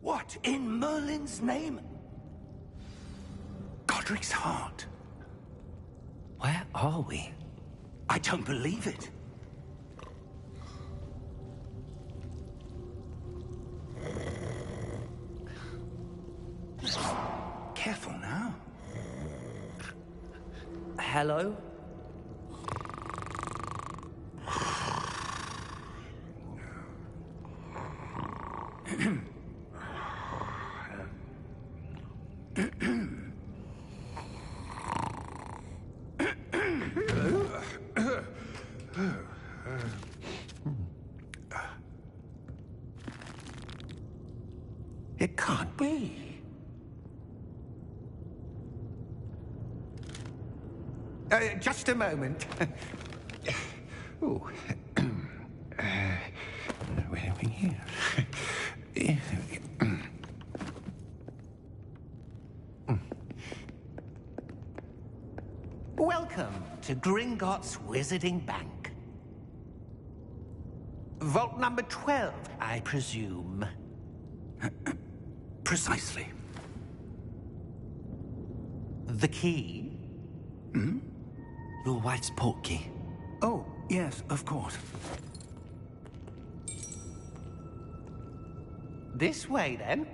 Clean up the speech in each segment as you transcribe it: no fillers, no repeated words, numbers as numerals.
What in Merlin's name? Godric's heart. Where are we? I don't believe it. Careful now. Hello? It can't be. Just a moment. Ooh. Where are we here? Welcome to Gringotts Wizarding Bank. Vault number 12, I presume. Precisely. The key? Hmm? Your wife's portkey. Oh, yes, of course. This way, then.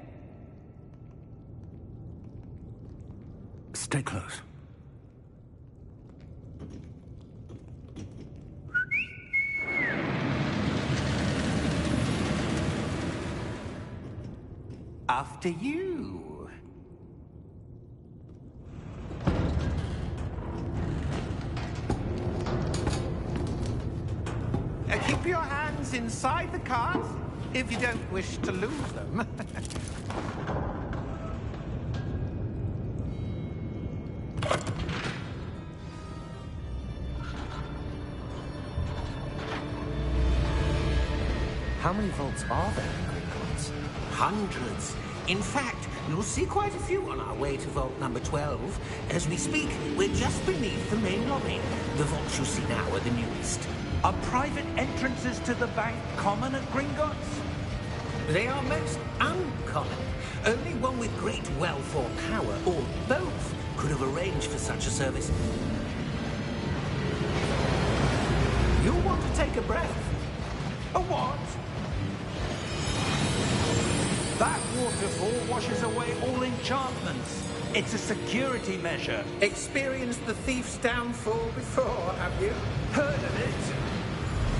Stay close. After you. Keep your hands inside the cart if you don't wish to lose them. How many vaults are there in Gringotts? Hundreds. In fact, you'll see quite a few on our way to vault number 12. As we speak, we're just beneath the main lobby. The vaults you see now are the newest. Are private entrances to the bank common at Gringotts? They are most uncommon. Only one with great wealth or power, or both, could have arranged for such a service. You'll want to take a breath. A what? That waterfall washes away all enchantments. It's a security measure. Experienced the thief's downfall before, have you? Heard of it?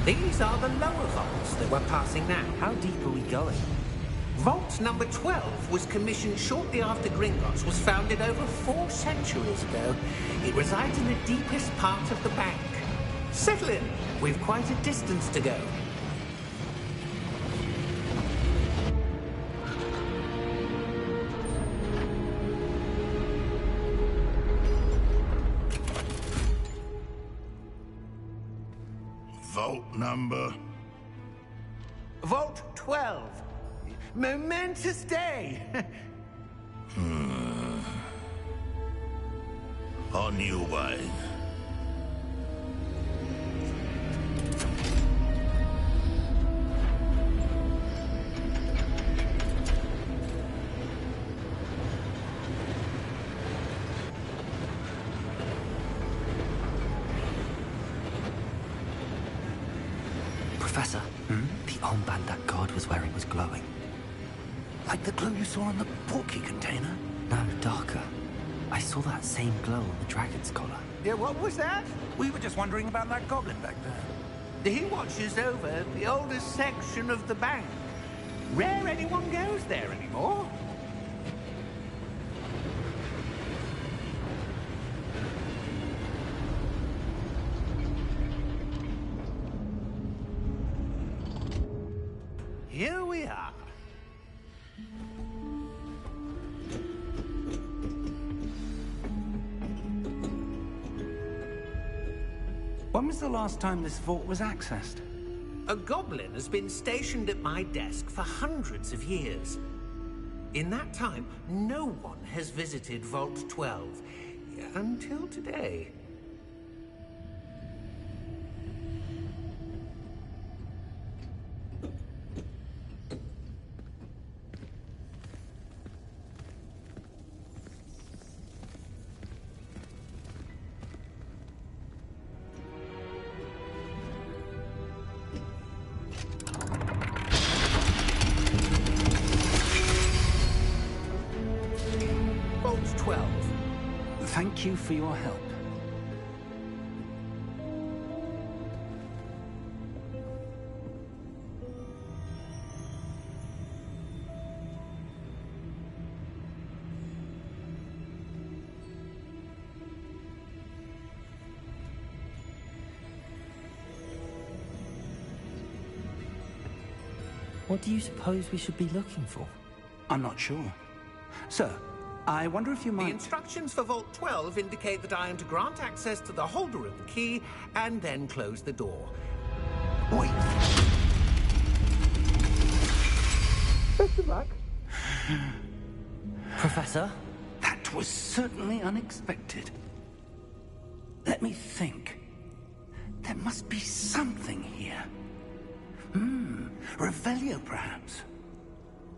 These are the lower vaults that we're passing now. How deep are we going? Vault number 12 was commissioned shortly after Gringotts was founded over 4 centuries ago. It resides in the deepest part of the bank. Settle in. We've quite a distance to go. Vault number? Vault 12. Momentous day. On your way. Professor, the armband that guard was wearing was glowing. Like the glow you saw on the portkey container? No, darker. I saw that same glow on the dragon's collar. Yeah, what was that? We were just wondering about that goblin back there. He watches over the oldest section of the bank. Rare anyone goes there anymore. Here we are. When was the last time this vault was accessed? A goblin has been stationed at my desk for hundreds of years. In that time, no one has visited Vault 12. Until today. 12. Thank you for your help. What do you suppose we should be looking for? I'm not sure. Sir, I wonder if you The might... instructions for Vault 12 indicate that I am to grant access to the holder of the key and then close the door. Wait! Best of luck. Professor? That was certainly unexpected. Let me think. There must be something here. Revelio, perhaps?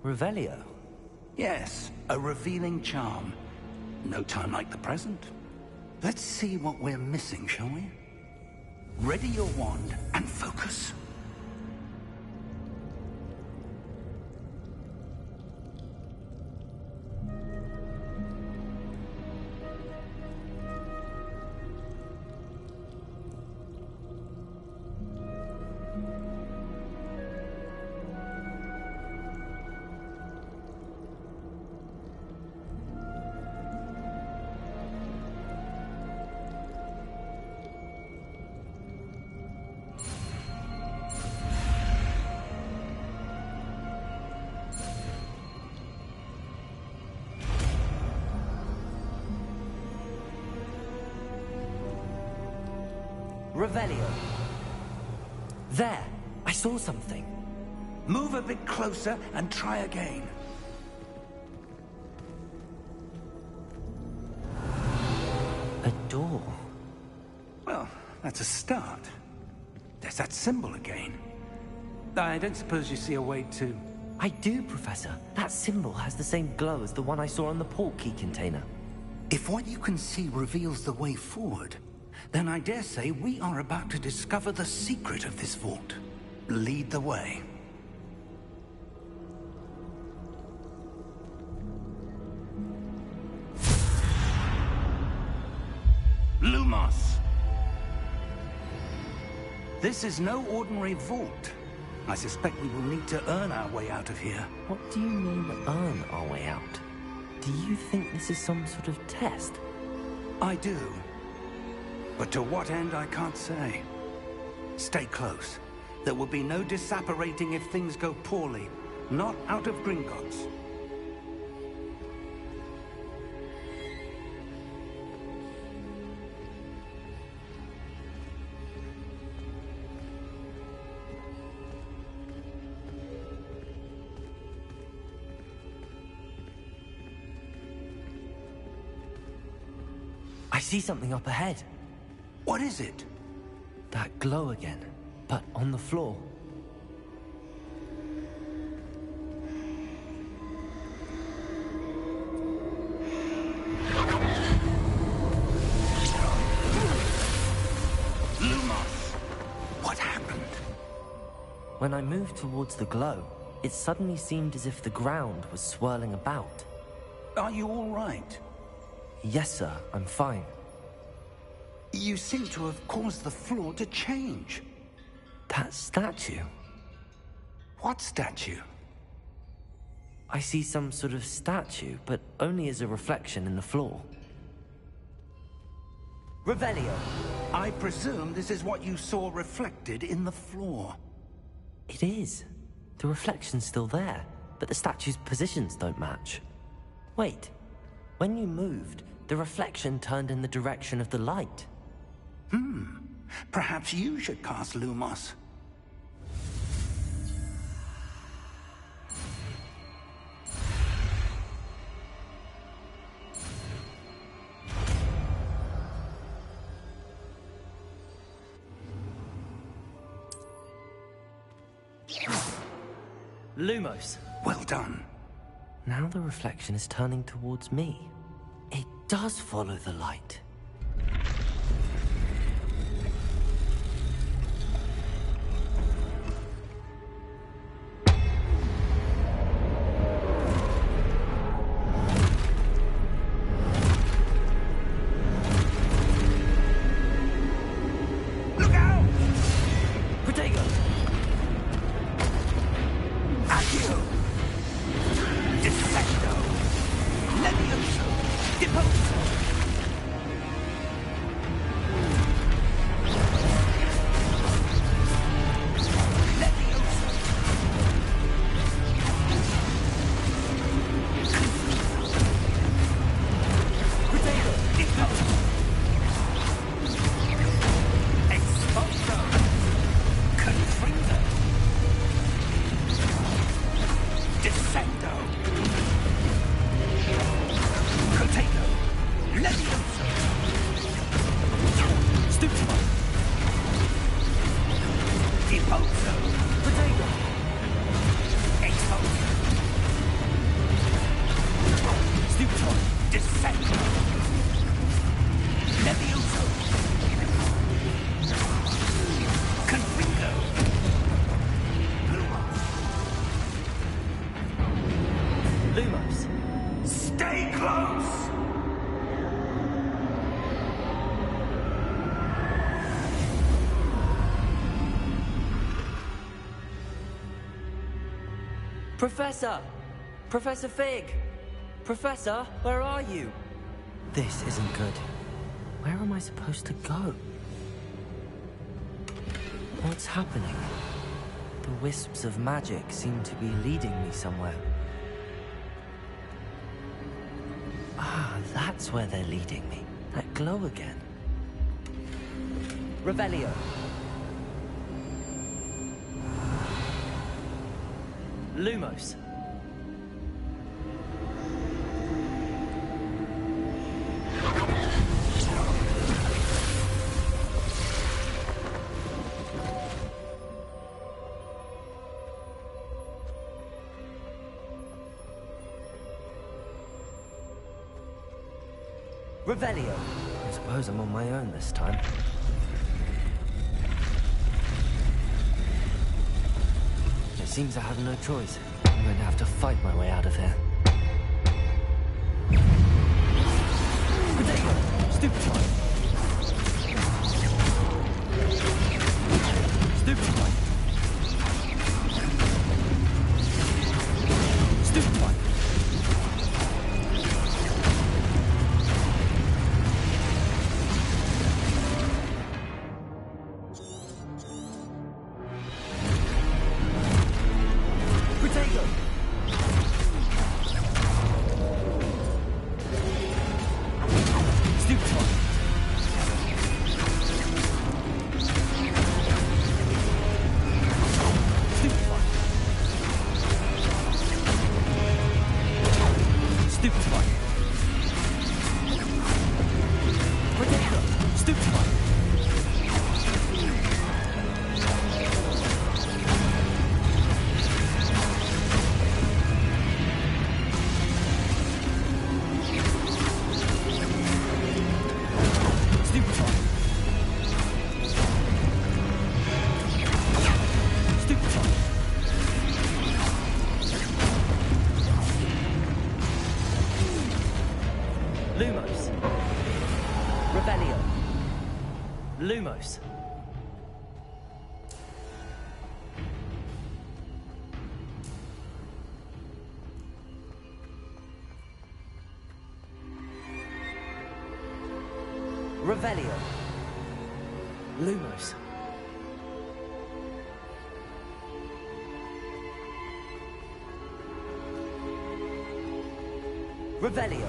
Revelio? Yes, a revealing charm. No time like the present. Let's see what we're missing, shall we? Ready your wand and focus. Revelio. There! I saw something. Move a bit closer and try again. A door. Well, that's a start. There's that symbol again. I don't suppose you see a way to... I do, Professor. That symbol has the same glow as the one I saw on the port key container. If what you can see reveals the way forward, then I dare say we are about to discover the secret of this vault. Lead the way. Lumos! This is no ordinary vault. I suspect we will need to earn our way out of here. What do you mean, earn our way out? Do you think this is some sort of test? I do. But to what end, I can't say. Stay close. There will be no disapparating if things go poorly. Not out of Gringotts. I see something up ahead. What is it? That glow again, but on the floor. Lumos! What happened? When I moved towards the glow, it suddenly seemed as if the ground was swirling about. Are you all right? Yes, sir, I'm fine. You seem to have caused the floor to change. That statue? What statue? I see some sort of statue, but only as a reflection in the floor. Revelio! I presume this is what you saw reflected in the floor. It is. The reflection's still there, but the statue's positions don't match. Wait. When you moved, the reflection turned in the direction of the light. Perhaps you should cast Lumos. Lumos! Well done. Now the reflection is turning towards me. It does follow the light. Descendo! Potato! Levioso! Stupefy! Deposo! Potato! Expulso! Stupefy! Descendo! Levioso! Confringo! Lumos! Stay close! Professor! Professor Fig! Professor, where are you? This isn't good. Where am I supposed to go? What's happening? The wisps of magic seem to be leading me somewhere. Ah, that's where they're leading me. That glow again. Revelio. Lumos. Revelio. I suppose I'm on my own this time. It seems I have no choice. I'm going to have to fight my way out of here. Potato! Stupefy! Stupefy! Stupefy! Lumos. Revelio. Lumos. Revelio. Lumos. Revelio.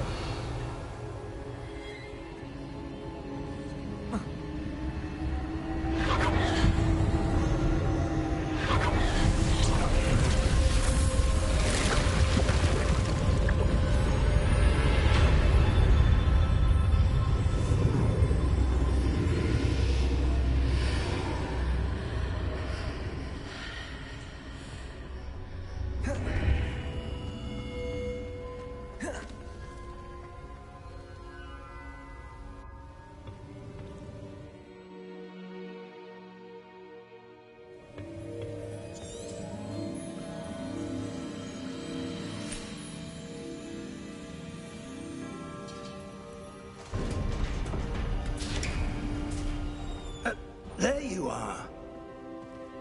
There you are.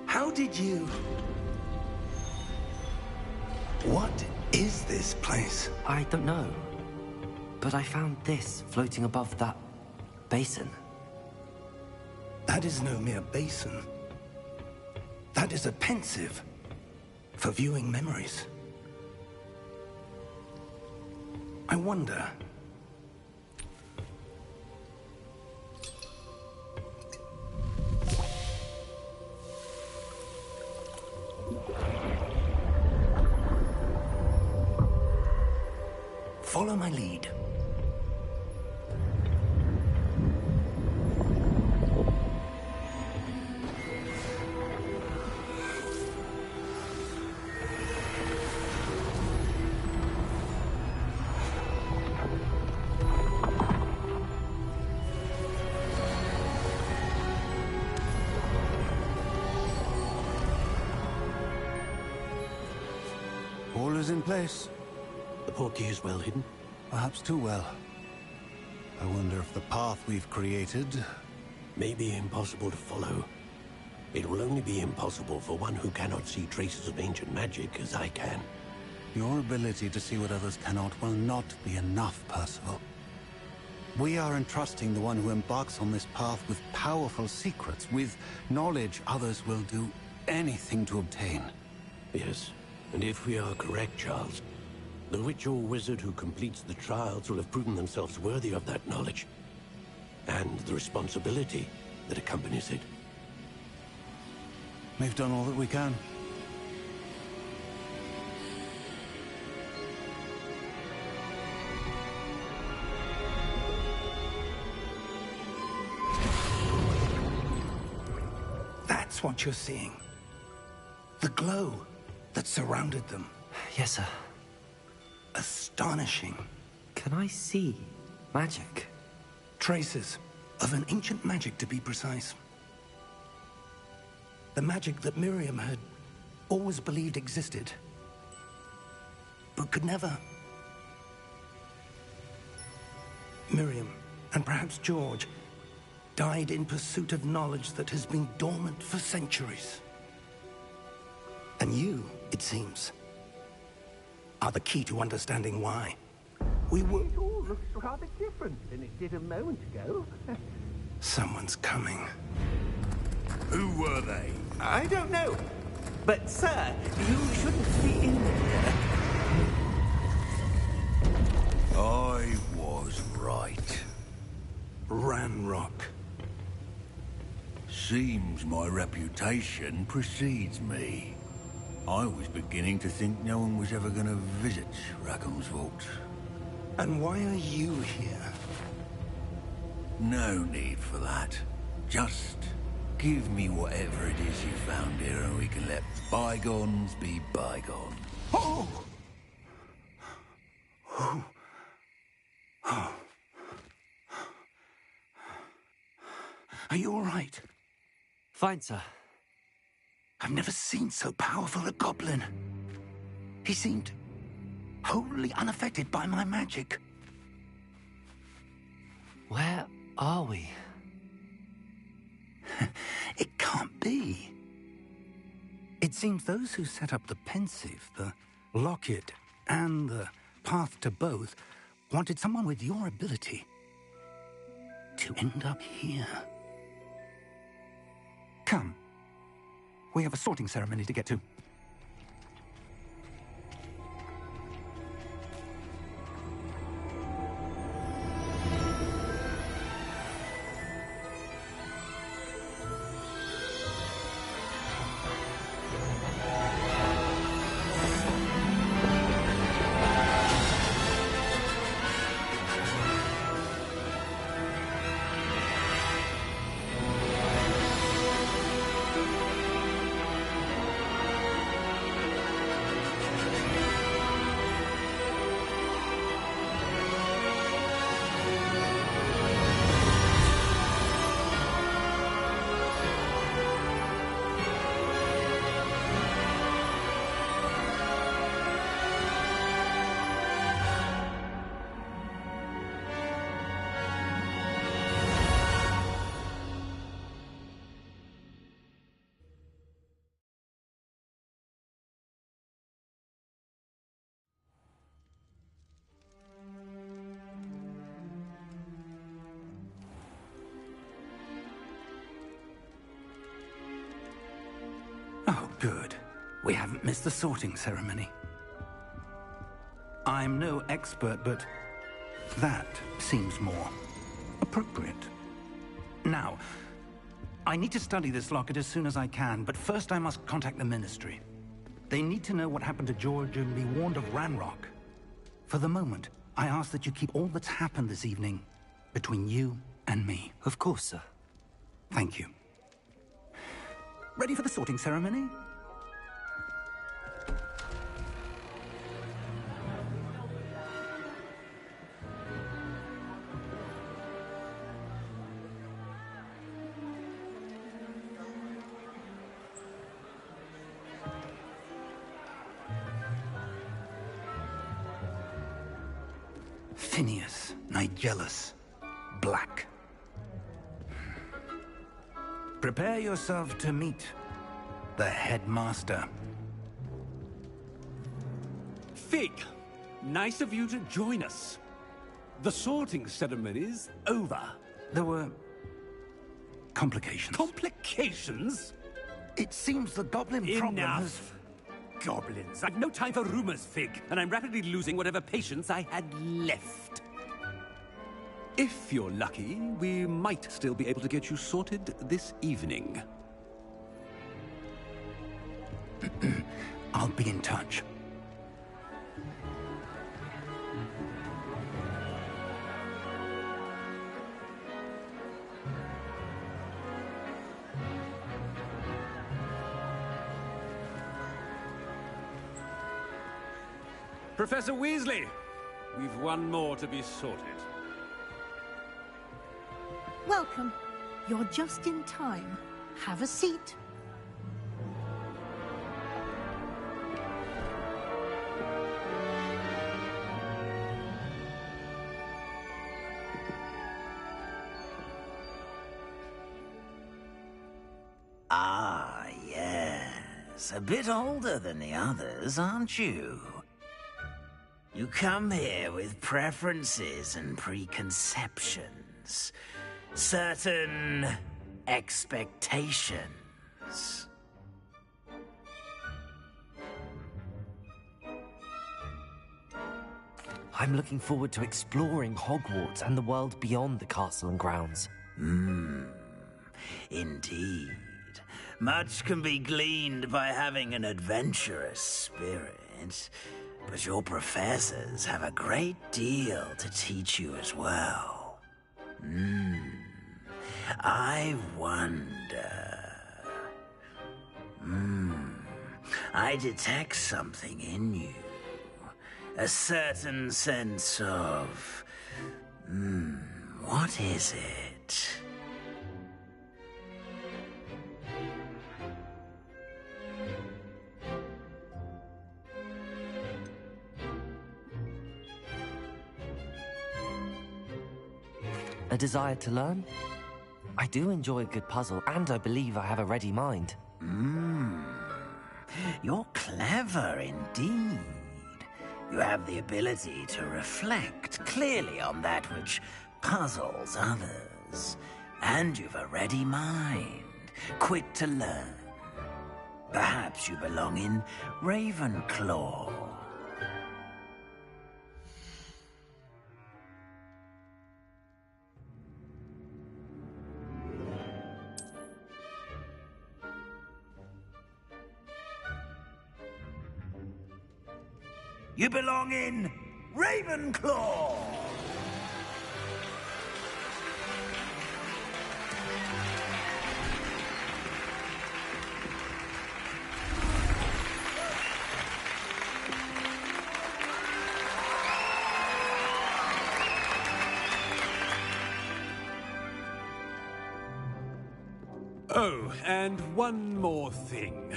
How did you... What is this place? I don't know. But I found this floating above that basin. That is no mere basin. That is a pensive for viewing memories. I wonder... Follow my lead. All is in place. The portkey is well hidden. Perhaps too well. I wonder if the path we've created... May be impossible to follow. It will only be impossible for one who cannot see traces of ancient magic as I can. Your ability to see what others cannot will not be enough, Percival. We are entrusting the one who embarks on this path with powerful secrets, with knowledge others will do anything to obtain. Yes, and if we are correct, Charles, the witch or wizard who completes the trials will have proven themselves worthy of that knowledge, and the responsibility that accompanies it. We've done all that we can. That's what you're seeing. The glow that surrounded them. Yes, sir. Astonishing. Can I see magic? Traces of an ancient magic, to be precise. The magic that Miriam had always believed existed, but could never. Miriam, and perhaps George, died in pursuit of knowledge that has been dormant for centuries. And you, it seems, are the key to understanding why. It all looks rather different than it did a moment ago. Someone's coming. Who were they? I don't know. But, sir, you shouldn't be in here. I was right. Ranrock. Seems my reputation precedes me. I was beginning to think no one was ever going to visit Rackham's vault. And why are you here? No need for that. Just give me whatever it is you found here and we can let bygones be bygones. Oh! Oh. Oh. Are you all right? Fine, sir. I've never seen so powerful a goblin. He seemed wholly unaffected by my magic. Where are we? It can't be. It seems those who set up the pensive, the locket, and the path to both wanted someone with your ability to end up here. Come. We have a sorting ceremony to get to. Oh, good. We haven't missed the sorting ceremony. I'm no expert, but that seems more appropriate. Now, I need to study this locket as soon as I can, but first I must contact the Ministry. They need to know what happened to George and be warned of Ranrock. For the moment, I ask that you keep all that's happened this evening between you and me. Of course, sir. Thank you. Ready for the sorting ceremony? Phineas, Nigellus, Black. Prepare yourself to meet the headmaster. Fig, nice of you to join us. The sorting ceremony's over. There were complications. Complications? It seems the goblin problem has... Enough! Goblins. I've no time for rumors, Fig, and I'm rapidly losing whatever patience I had left. If you're lucky, we might still be able to get you sorted this evening. I'll be in touch. Professor Weasley, we've one more to be sorted. Welcome. You're just in time. Have a seat. Ah, yes. A bit older than the others, aren't you? You come here with preferences and preconceptions. Certain expectations. I'm looking forward to exploring Hogwarts and the world beyond the castle and grounds. Indeed. Much can be gleaned by having an adventurous spirit, but your professors have a great deal to teach you as well. I wonder... I detect something in you. A certain sense of... what is it? A desire to learn? I do enjoy a good puzzle, and I believe I have a ready mind. You're clever indeed. You have the ability to reflect clearly on that which puzzles others. And you've a ready mind, quick to learn. Perhaps you belong in Ravenclaw. You belong in Ravenclaw! Oh, and one more thing.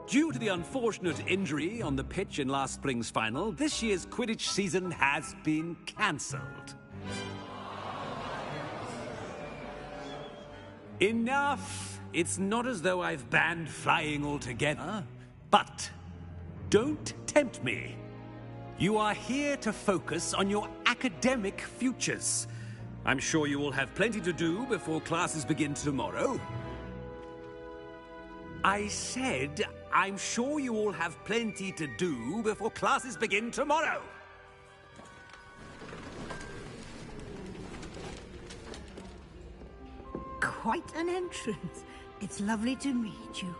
Due to the unfortunate injury on the pitch in last spring's final, this year's Quidditch season has been cancelled. Enough! It's not as though I've banned flying altogether. But don't tempt me. You are here to focus on your academic futures. I'm sure you will have plenty to do before classes begin tomorrow. I said, I'm sure you all have plenty to do before classes begin tomorrow. Quite an entrance. It's lovely to meet you.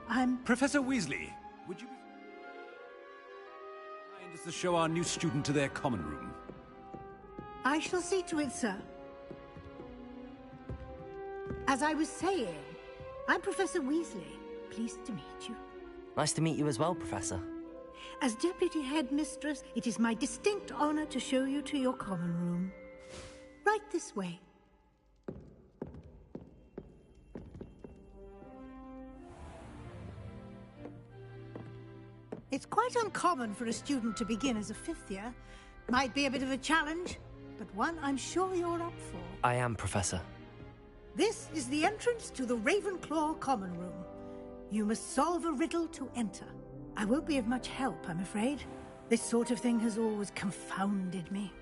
I'm... Professor Weasley, would you be kind as to show our new student to their common room? I shall see to it, sir. As I was saying, I'm Professor Weasley. Pleased to meet you. Nice to meet you as well, Professor. As Deputy Headmistress, it is my distinct honor to show you to your common room. Right this way. It's quite uncommon for a student to begin as a fifth year. Might be a bit of a challenge, but one I'm sure you're up for. I am, Professor. This is the entrance to the Ravenclaw common room. You must solve a riddle to enter. I won't be of much help, I'm afraid. This sort of thing has always confounded me.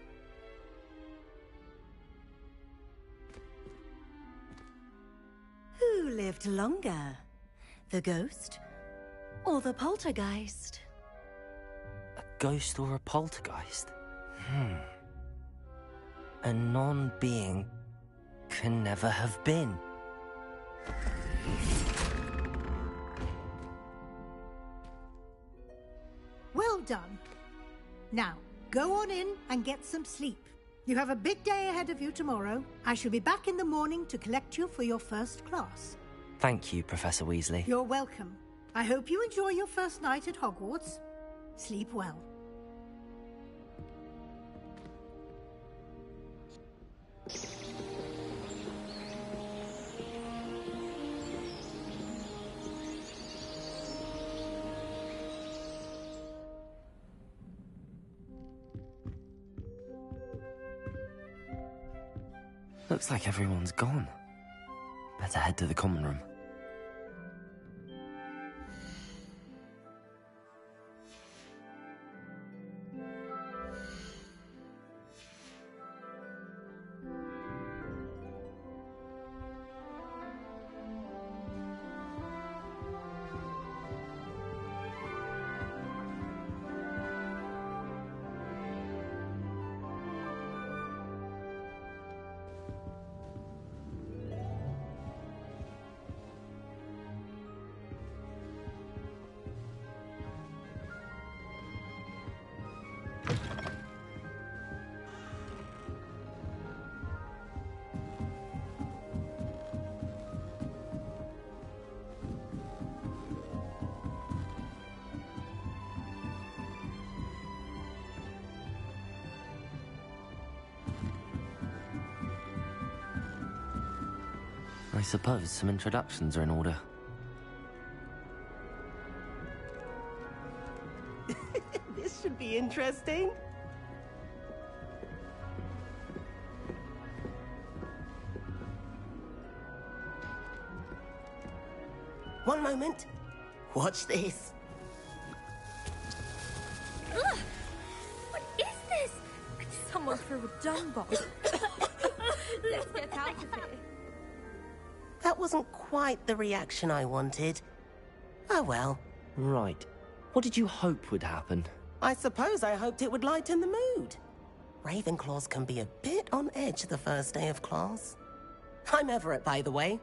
Who lived longer? The ghost or the poltergeist? A ghost or a poltergeist? A non-being can never have been. Well done. Now, go on in and get some sleep. You have a big day ahead of you tomorrow. I shall be back in the morning to collect you for your first class. Thank you, Professor Weasley. You're welcome. I hope you enjoy your first night at Hogwarts. Sleep well. Looks like everyone's gone. Better head to the common room. I suppose some introductions are in order. This should be interesting. One moment. Watch this. Ugh! What is this? Someone threw a dung bomb. Let's get out of here. That wasn't quite the reaction I wanted. Oh well. Right. What did you hope would happen? I suppose I hoped it would lighten the mood. Ravenclaws can be a bit on edge the first day of class. I'm Everett, by the way.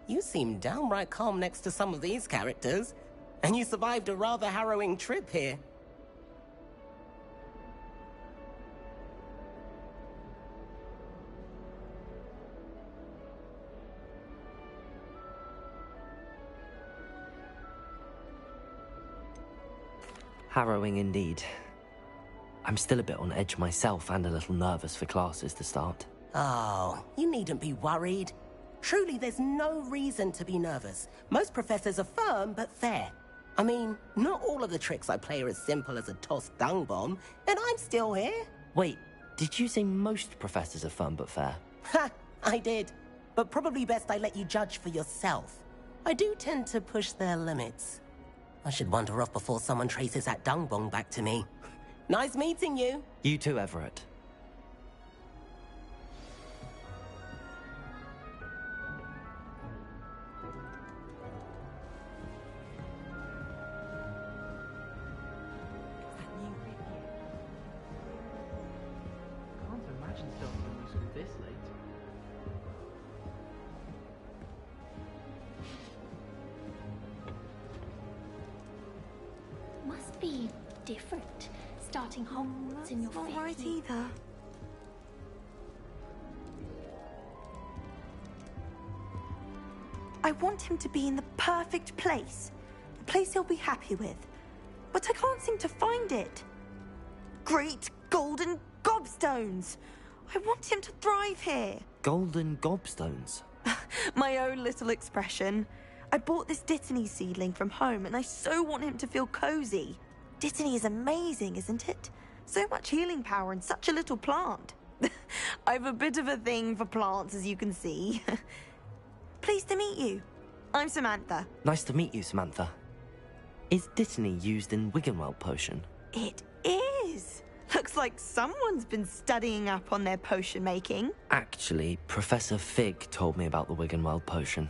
You seem downright calm next to some of these characters, and you survived a rather harrowing trip here. Harrowing indeed. I'm still a bit on edge myself and a little nervous for classes to start. Oh, you needn't be worried. Truly, there's no reason to be nervous. Most professors are firm but fair. I mean, not all of the tricks I play are as simple as a tossed dung bomb, and I'm still here. Wait, did you say most professors are firm but fair? Ha! I did. But probably best I let you judge for yourself. I do tend to push their limits. I should wander off before someone traces that dung bomb back to me. Nice meeting you. You too, Everett. Can't imagine starting a new school this late. Must be different, starting Hogwarts in your Not fifth right year. either. want him to be in the perfect place. A place he'll be happy with. But I can't seem to find it. Great golden gobstones! I want him to thrive here. Golden gobstones? My own little expression. I bought this Dittany seedling from home and I so want him to feel cozy. Dittany is amazing, isn't it? So much healing power in such a little plant. I've a bit of a thing for plants, as you can see. Pleased to meet you. I'm Samantha. Nice to meet you, Samantha. Is Dittany used in Wiggenweld potion? It is. Looks like someone's been studying up on their potion making. Actually, Professor Fig told me about the Wiggenweld potion.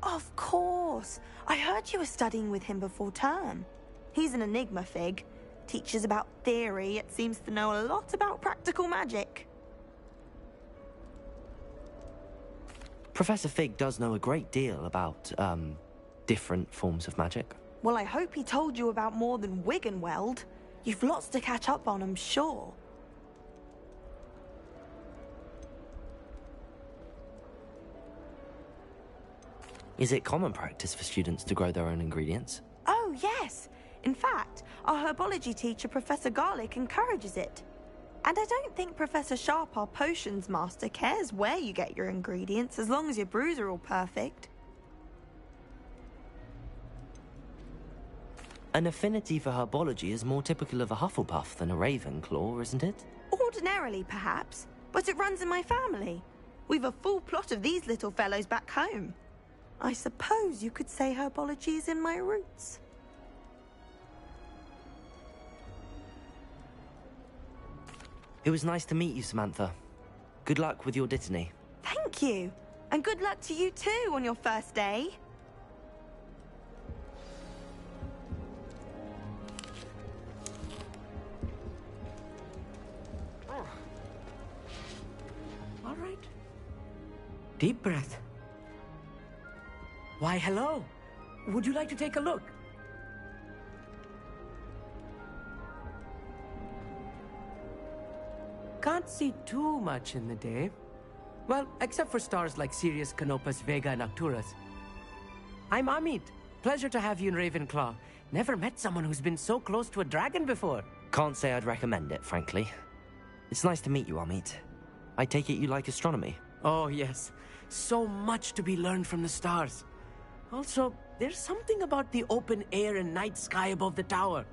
Of course. I heard you were studying with him before term. He's an enigma, Fig. Teaches about theory, yet seems to know a lot about practical magic. Professor Fig does know a great deal about, different forms of magic. Well, I hope he told you about more than Wiggenweld. You've lots to catch up on, I'm sure. Is it common practice for students to grow their own ingredients? Oh, yes. In fact, our herbology teacher, Professor Garlick, encourages it. And I don't think Professor Sharp, our potions master, cares where you get your ingredients, as long as your brews are all perfect. An affinity for herbology is more typical of a Hufflepuff than a Ravenclaw, isn't it? Ordinarily, perhaps, but it runs in my family. We've a full plot of these little fellows back home. I suppose you could say herbology is in my roots. It was nice to meet you, Samantha. Good luck with your Dittany. Thank you. And good luck to you too on your first day. All right. Deep breath. Why, hello. Would you like to take a look? Can't see too much in the day. Well, except for stars like Sirius, Canopus, Vega, and Arcturus. I'm Amit. Pleasure to have you in Ravenclaw. Never met someone who's been so close to a dragon before. Can't say I'd recommend it, frankly. It's nice to meet you, Amit. I take it you like astronomy? Oh, yes. So much to be learned from the stars. Also, there's something about the open air and night sky above the tower.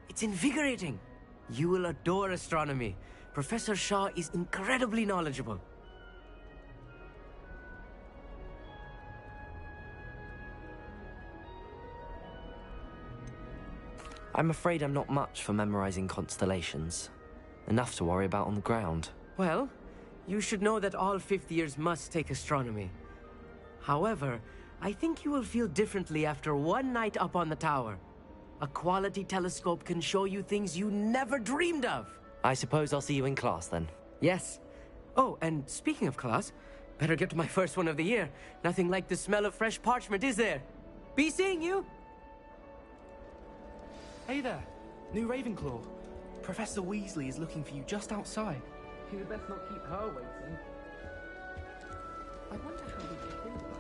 It's invigorating. You will adore astronomy. Professor Shaw is incredibly knowledgeable. I'm afraid I'm not much for memorizing constellations. Enough to worry about on the ground. Well, you should know that all fifth years must take astronomy. However, I think you will feel differently after one night up on the tower. A quality telescope can show you things you never dreamed of. I suppose I'll see you in class then. Yes. Oh, and speaking of class, better get to my first one of the year. Nothing like the smell of fresh parchment, is there? Be seeing you! Hey there, new Ravenclaw. Professor Weasley is looking for you just outside. You'd best not keep her waiting. I wonder how we get through that.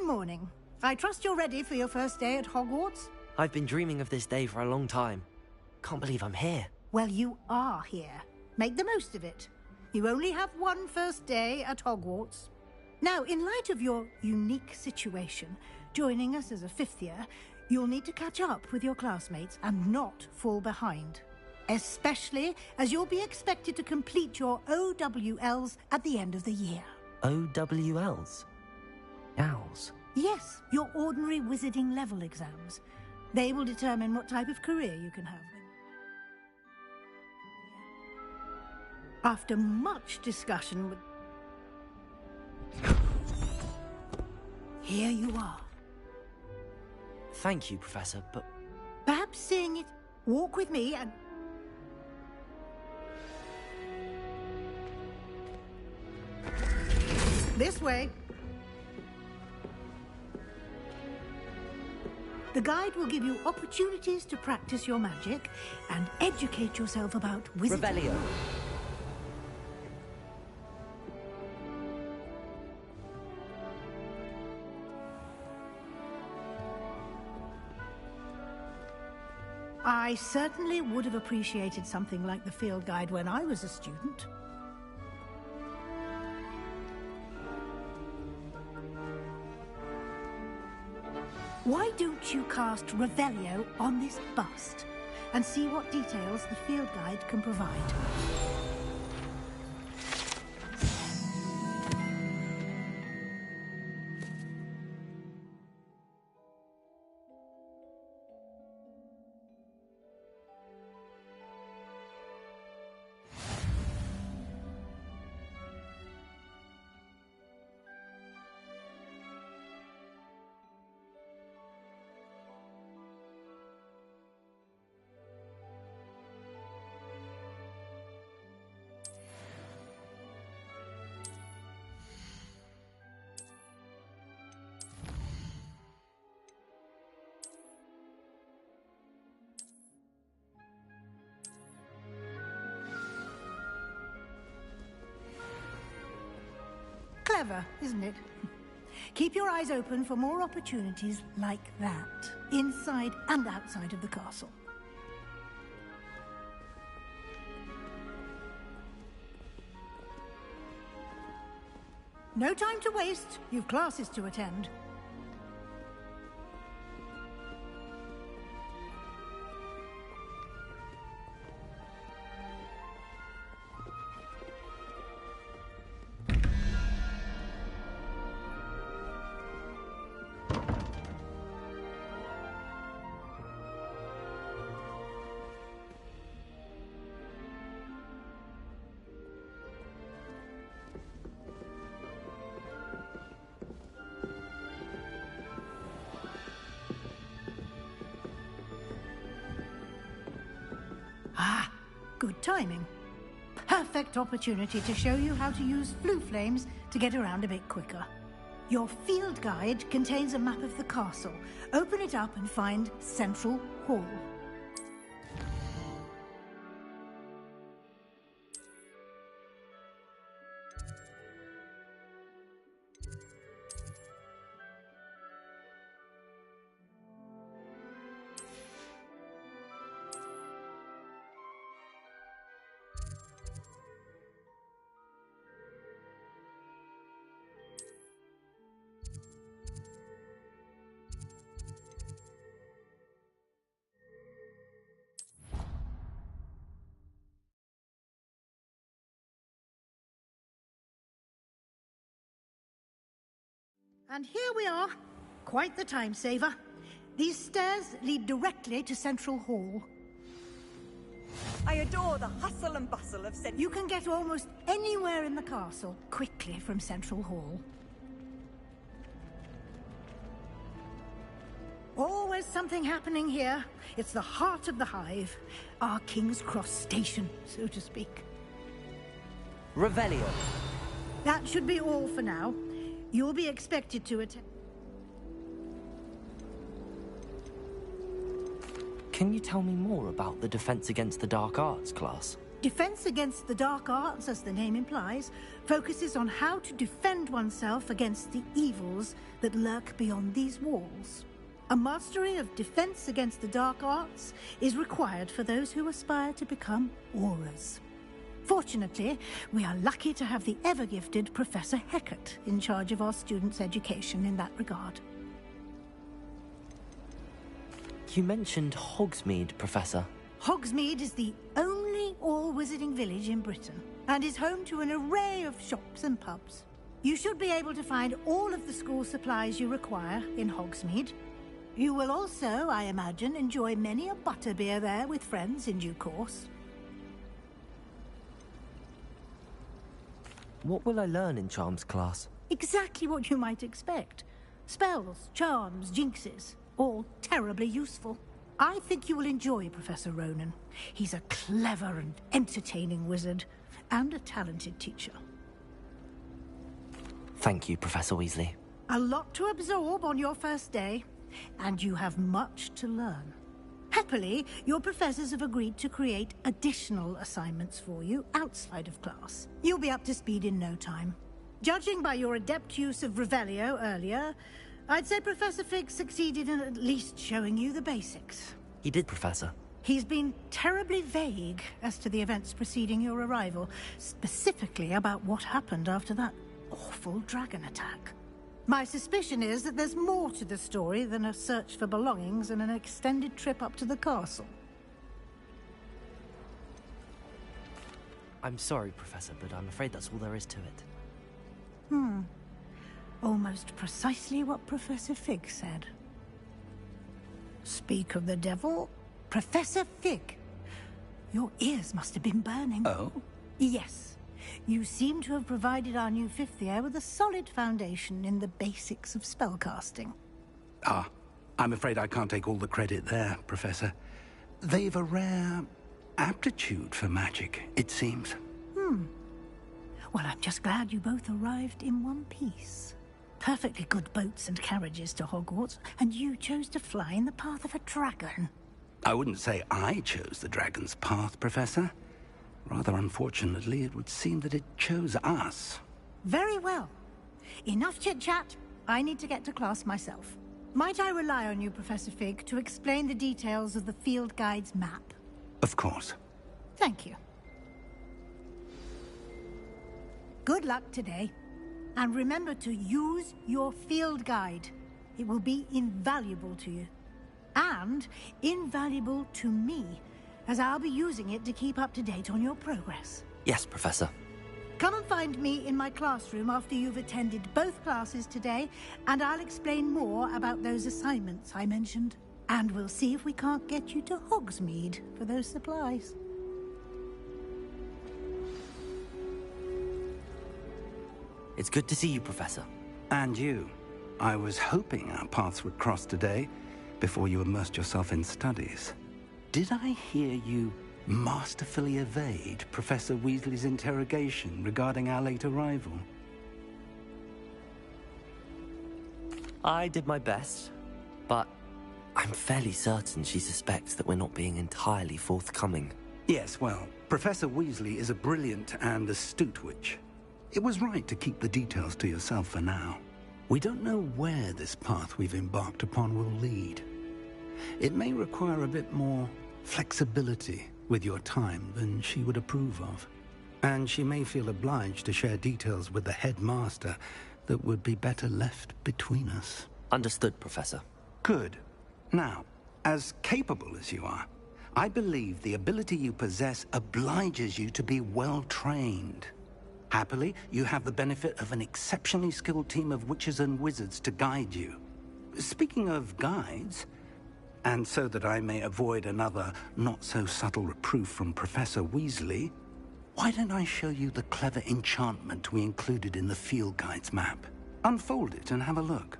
morning. I trust you're ready for your first day at Hogwarts? I've been dreaming of this day for a long time. Can't believe I'm here. Well, you are here. Make the most of it. You only have one first day at Hogwarts. Now, in light of your unique situation, joining us as a fifth year, you'll need to catch up with your classmates and not fall behind. Especially as you'll be expected to complete your OWLs at the end of the year. OWLs? Owls? Yes, your ordinary wizarding level exams. They will determine what type of career you can have. After much discussion with... Here you are. Thank you, Professor, but... Perhaps seeing it, walk with me and... This way. The guide will give you opportunities to practice your magic and educate yourself about wizarding. Revelio. I certainly would have appreciated something like the field guide when I was a student. Why don't you cast Revelio on this bust and see what details the field guide can provide? Clever, isn't it? Keep your eyes open for more opportunities like that, inside and outside of the castle. No time to waste. You've classes to attend. Ah, good timing. Perfect opportunity to show you how to use flue flames to get around a bit quicker. Your field guide contains a map of the castle. Open it up and find Central Hall. And here we are. Quite the time saver. These stairs lead directly to Central Hall. I adore the hustle and bustle of Central... You can get almost anywhere in the castle quickly from Central Hall. Always something happening here. It's the heart of the hive. Our King's Cross station, so to speak. Revelio. That should be all for now. You'll be expected to attend. Can you tell me more about the Defense Against the Dark Arts class? Defense Against the Dark Arts, as the name implies, focuses on how to defend oneself against the evils that lurk beyond these walls. A mastery of Defense Against the Dark Arts is required for those who aspire to become Aurors. Fortunately, we are lucky to have the ever-gifted Professor Hecat in charge of our students' education in that regard. You mentioned Hogsmeade, Professor. Hogsmeade is the only all-wizarding village in Britain and is home to an array of shops and pubs. You should be able to find all of the school supplies you require in Hogsmeade. You will also, I imagine, enjoy many a butterbeer there with friends in due course. What will I learn in Charms class? Exactly what you might expect. Spells, charms, jinxes, all terribly useful. I think you will enjoy Professor Ronan. He's a clever and entertaining wizard, and a talented teacher. Thank you, Professor Weasley. A lot to absorb on your first day, and you have much to learn. Happily, your professors have agreed to create additional assignments for you outside of class. You'll be up to speed in no time. Judging by your adept use of Revelio earlier, I'd say Professor Fig succeeded in at least showing you the basics. He did, Professor. He's been terribly vague as to the events preceding your arrival, specifically about what happened after that awful dragon attack. My suspicion is that there's more to the story than a search for belongings and an extended trip up to the castle. I'm sorry, Professor, but I'm afraid that's all there is to it. Almost precisely what Professor Fig said. Speak of the devil, Professor Fig. Your ears must have been burning. Oh? Yes. You seem to have provided our new fifth year with a solid foundation in the basics of spellcasting. Ah, I'm afraid I can't take all the credit there, Professor. They've a rare aptitude for magic, it seems. Well, I'm just glad you both arrived in one piece. Perfectly good boats and carriages to Hogwarts, and you chose to fly in the path of a dragon. I wouldn't say I chose the dragon's path, Professor. Rather unfortunately, it would seem that it chose us. Very well. Enough chit-chat. I need to get to class myself. Might I rely on you, Professor Fig, to explain the details of the field guide's map? Of course. Thank you. Good luck today. And remember to use your field guide. It will be invaluable to you. And invaluable to me, as I'll be using it to keep up to date on your progress. Yes, Professor. Come and find me in my classroom after you've attended both classes today, and I'll explain more about those assignments I mentioned. And we'll see if we can't get you to Hogsmeade for those supplies. It's good to see you, Professor. And you. I was hoping our paths would cross today, before you immersed yourself in studies. Did I hear you masterfully evade Professor Weasley's interrogation regarding our late arrival? I did my best, but I'm fairly certain she suspects that we're not being entirely forthcoming. Yes, well, Professor Weasley is a brilliant and astute witch. It was right to keep the details to yourself for now. We don't know where this path we've embarked upon will lead. It may require a bit more flexibility with your time than she would approve of. And she may feel obliged to share details with the headmaster that would be better left between us. Understood, Professor. Good. Now, as capable as you are, I believe the ability you possess obliges you to be well trained. Happily, you have the benefit of an exceptionally skilled team of witches and wizards to guide you. Speaking of guides, and so that I may avoid another not-so-subtle reproof from Professor Weasley, why don't I show you the clever enchantment we included in the field guide's map? Unfold it and have a look.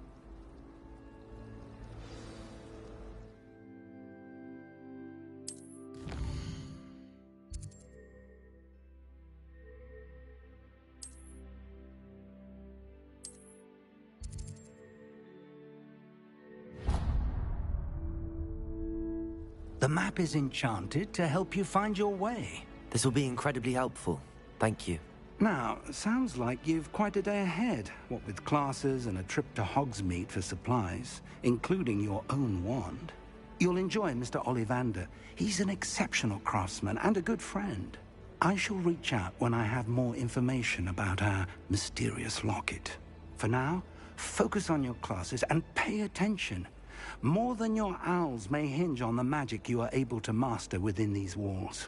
The map is enchanted to help you find your way. This will be incredibly helpful. Thank you. Now, sounds like you've quite a day ahead, what with classes and a trip to Hogsmeade for supplies, including your own wand. You'll enjoy Mr. Ollivander. He's an exceptional craftsman and a good friend. I shall reach out when I have more information about our mysterious locket. For now, focus on your classes and pay attention. More than your owls may hinge on the magic you are able to master within these walls.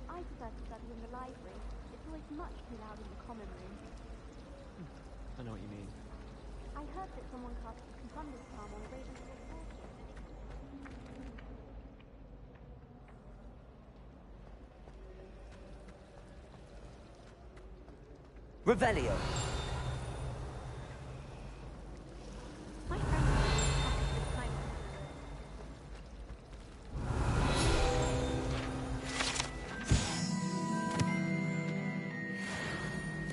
I prefer to study in the library. It's always much too loud in the common room. I know what you mean. I heard that someone cast a confunded charm on a Ravenclaw portrait. Revelio. My friend this time.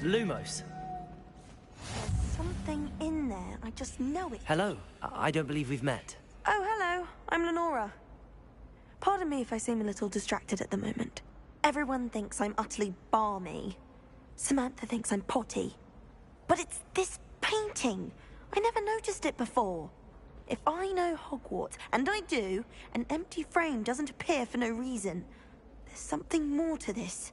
Lumos. There's something in there. I just know it. Hello. I don't believe we've met. Oh, hello. I'm Lenora. Pardon me if I seem a little distracted at the moment. Everyone thinks I'm utterly balmy. Samantha thinks I'm potty. But it's this painting. I never noticed it before. If I know Hogwarts, and I do, an empty frame doesn't appear for no reason. There's something more to this.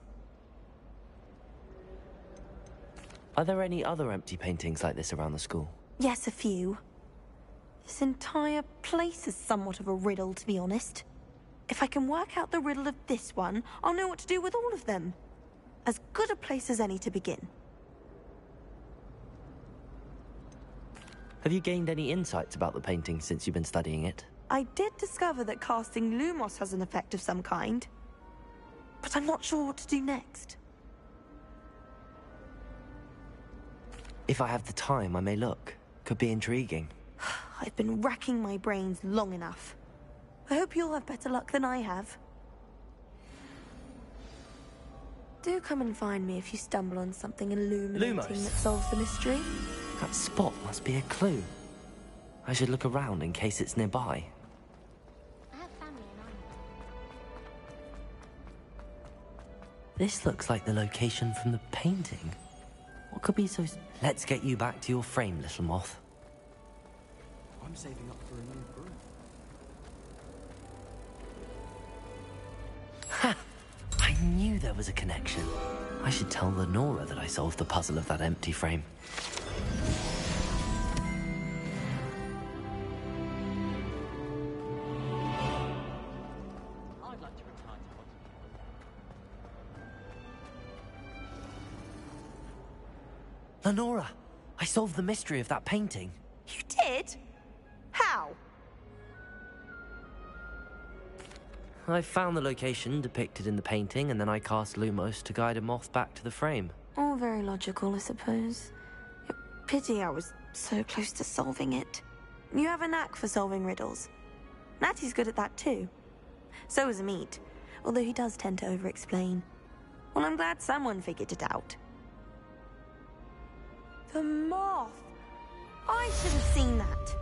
Are there any other empty paintings like this around the school? Yes, a few. This entire place is somewhat of a riddle, to be honest. If I can work out the riddle of this one, I'll know what to do with all of them. As good a place as any to begin. Have you gained any insights about the painting since you've been studying it? I did discover that casting Lumos has an effect of some kind. But I'm not sure what to do next. If I have the time, I may look. Could be intriguing. I've been racking my brains long enough. I hope you'll have better luck than I have. Do come and find me if you stumble on something illuminating Lumos. that solves the mystery. That spot must be a clue. I should look around in case it's nearby. I have family in Ireland. This looks like the location from the painting. What could be so... Let's get you back to your frame, little moth. I'm saving up for a new broom. Ha! I knew there was a connection. I should tell Lenora that I solved the puzzle of that empty frame. I'd like to retire to Hogsmeade. Lenora! I solved the mystery of that painting. You did? How? I found the location depicted in the painting, and then I cast Lumos to guide a moth back to the frame. All very logical, I suppose. Pity I was so close to solving it. You have a knack for solving riddles. Natty's good at that too. So is Amit, although he does tend to over-explain. Well, I'm glad someone figured it out. The moth! I should have seen that.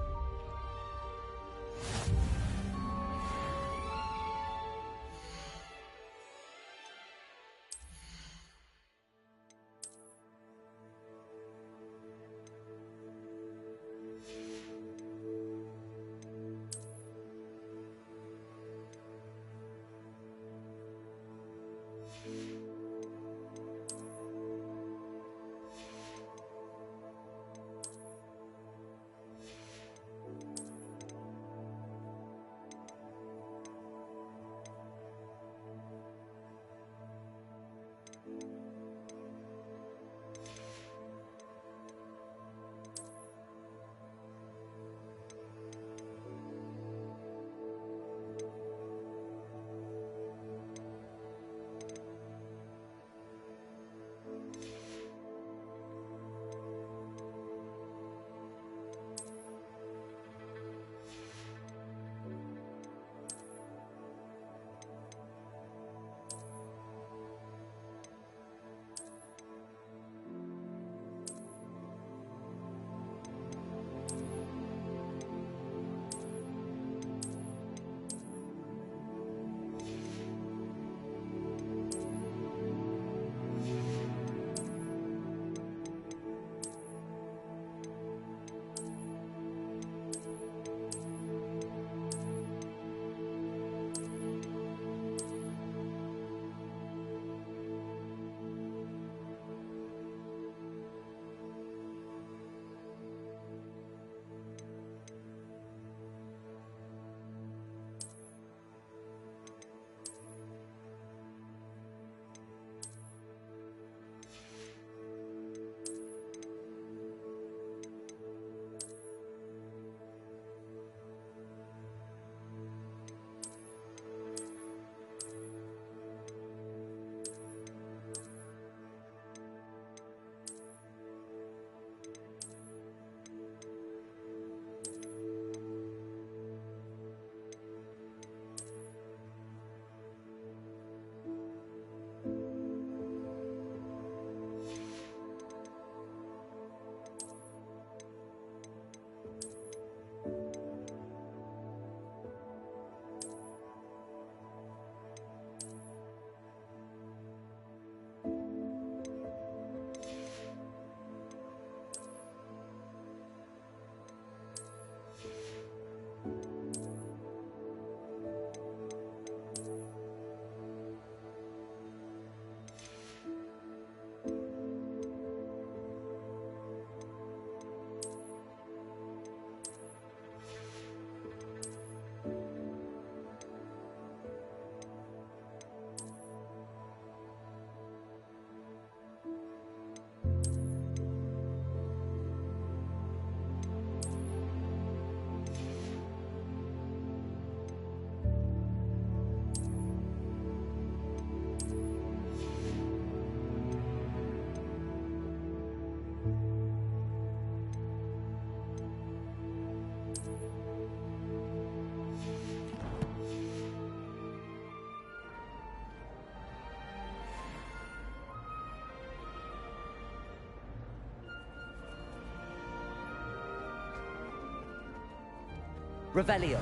Revelio.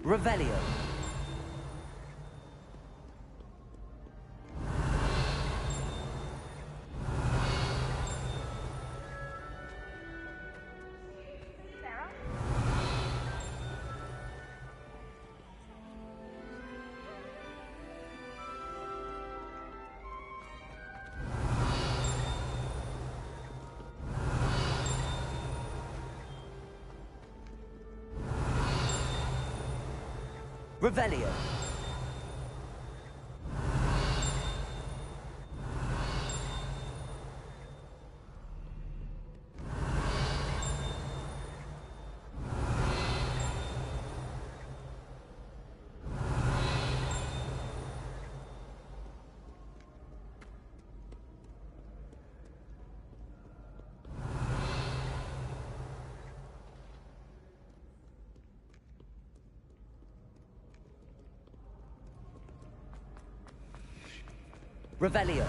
Revelio. Revelio. Revelio.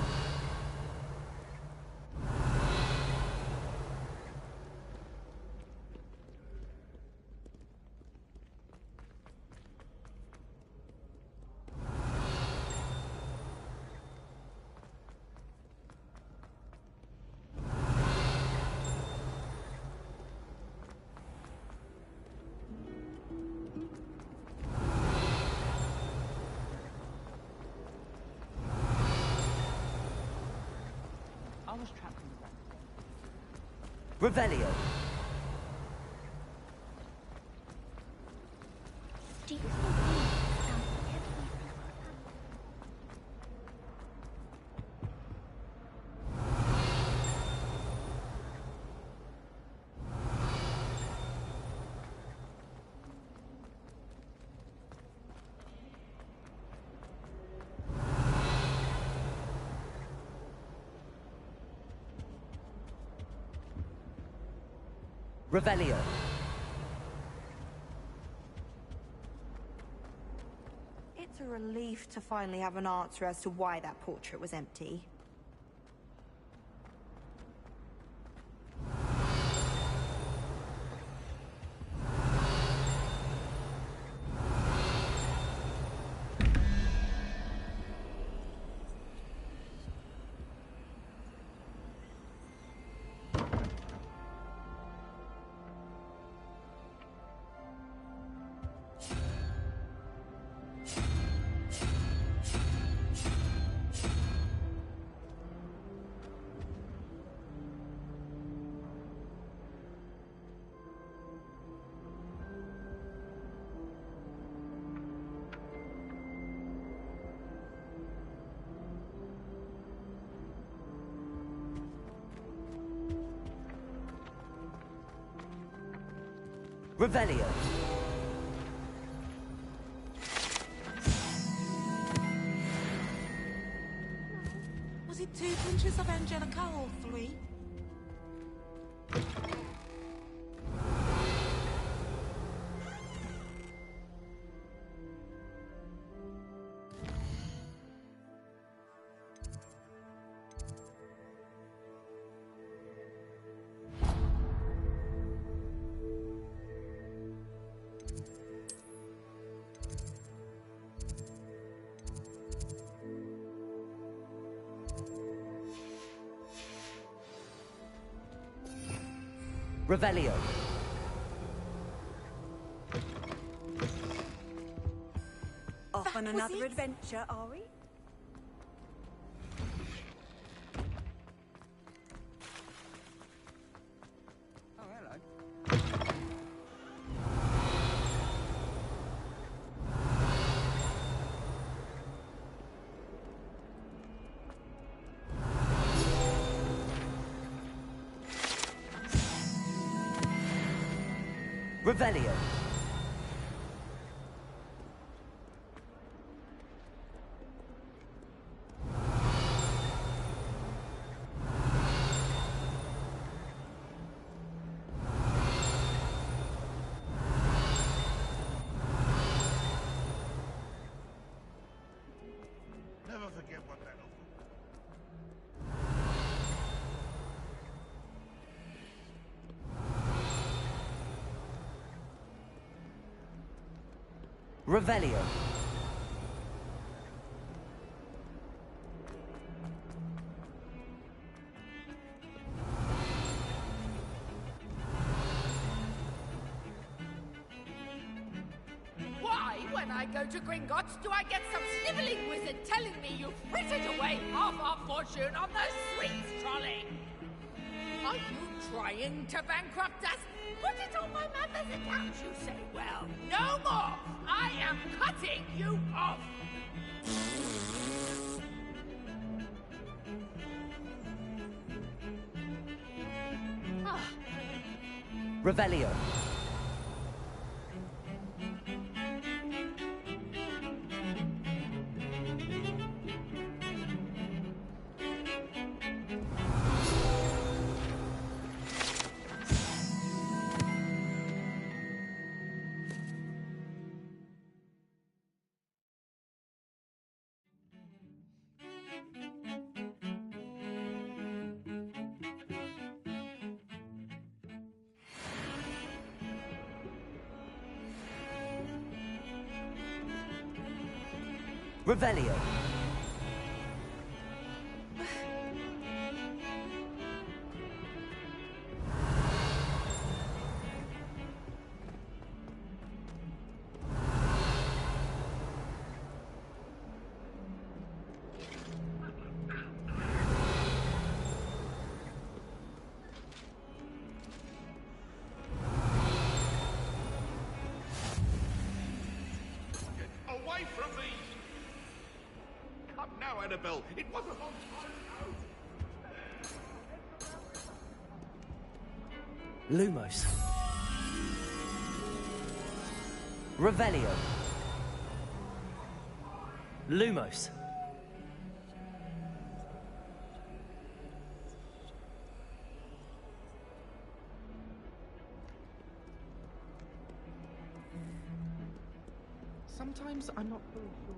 I was trapped in the ground. Revelio. Do you think these sound heavy? Revelio. It's a relief to finally have an answer as to why that portrait was empty. Revelio. Was it 2 pinches of Angelica or 3? Revelio. Off on another adventure, are we? Oh, hello. Revelio. forget what that Revelio. Why, when I go to Gringotts, do I get some snivelling wizard telling me you've frittered away half our fortune on the sweets trolley? Are you trying to bankrupt us? Put it on my mother's account, you say. Well, no more! I am cutting you off! Revelio. Revelio. away from me! Come now, Annabelle. It was a long time ago. Lumos. Revelio. Lumos. Sometimes I'm not really sure.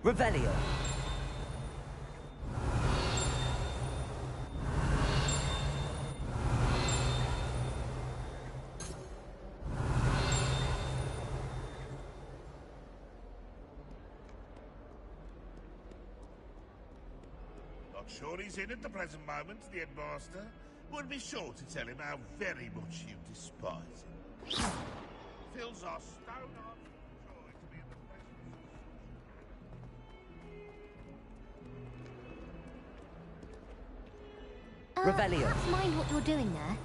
Revelio. Not sure he's in at the present moment, the headmaster. Would be sure to tell him how very much you despise him. Fills our stone-hearted joy to be in the Revelio. Perhaps mind what you're doing there.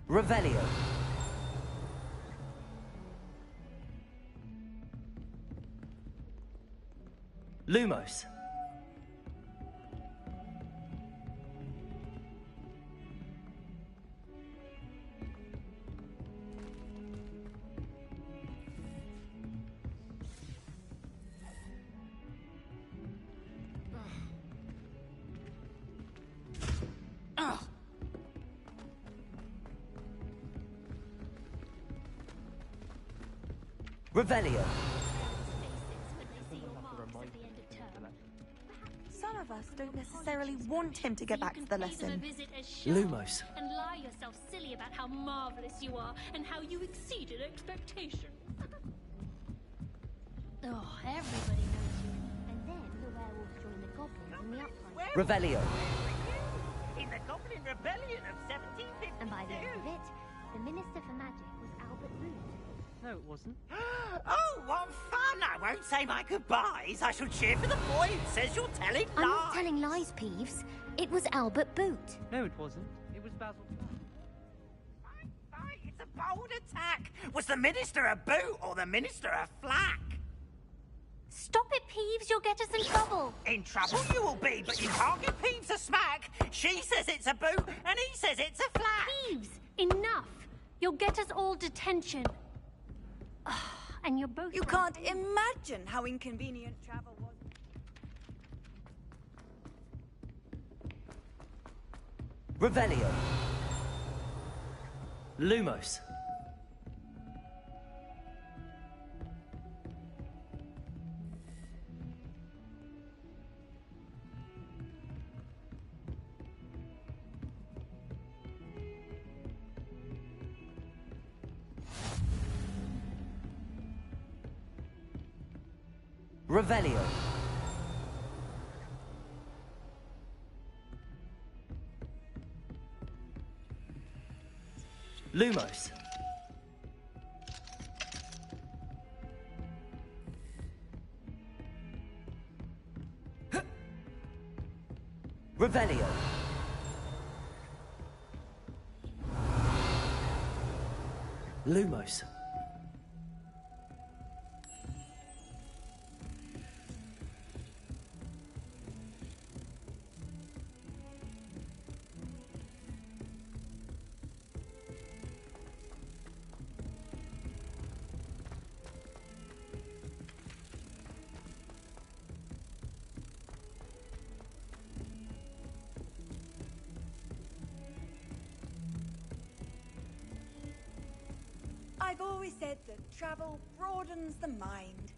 Revelio. Lumos. Revelio. Some of us don't necessarily want him to get back to the lesson. Lumos. And lie yourself silly about how marvelous you are and how you exceeded expectation. Oh, everybody knows you. And then the werewolves join the goblins in the uprising. Revelio. In the Goblin Rebellion of 1752. And by the end of it, the Minister for Magic was Albert Booth. No, it wasn't. Oh, what fun! I won't say my goodbyes. I shall cheer for the boy who says you're telling lies. I'm not telling lies, Peeves. It was Albert Boot. No, it wasn't. It was Basil. Right, it's a bold attack. Was the Minister a boot or the Minister a flack? Stop it, Peeves. You'll get us in trouble. In trouble you will be, but you can't give Peeves a smack. She says it's a boot, and he says it's a flack. Peeves, enough. You'll get us all detention. And you're both... You can't imagine how inconvenient travel was. Revelio. Lumos. Revelio. Lumos. Revelio. Lumos. I've always said that travel broadens the mind.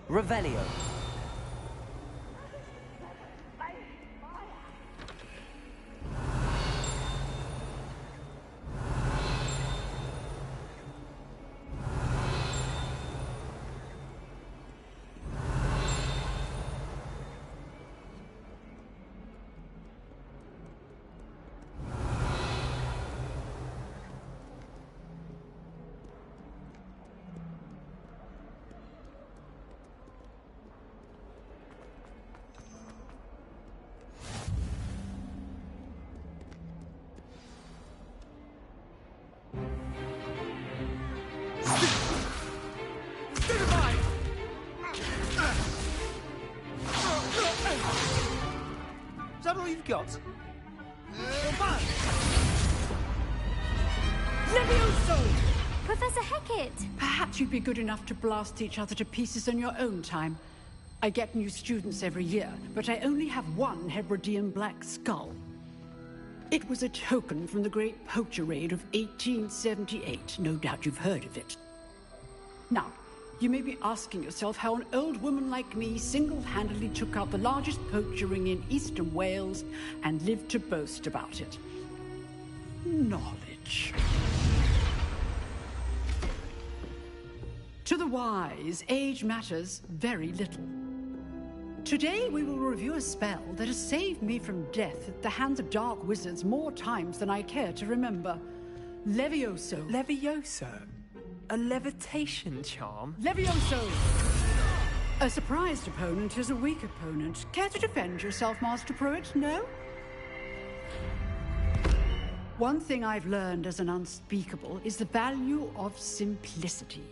Revelio. Is that all you've got? Levioso! Professor Hecat! Perhaps you'd be good enough to blast each other to pieces on your own time. I get new students every year, but I only have one Hebridean black skull. It was a token from the Great Poacher Raid of 1878. No doubt you've heard of it. Now, you may be asking yourself how an old woman like me single-handedly took out the largest poacher ring in eastern Wales and lived to boast about it. Knowledge. To the the wise, age matters very little. Today we will review a spell that has saved me from death at the hands of dark wizards more times than I care to remember. Levioso. Levioso? A levitation charm? Levioso! A surprised opponent is a weak opponent. Care to defend yourself, Master Pruitt? No? One thing I've learned as an unspeakable is the value of simplicity,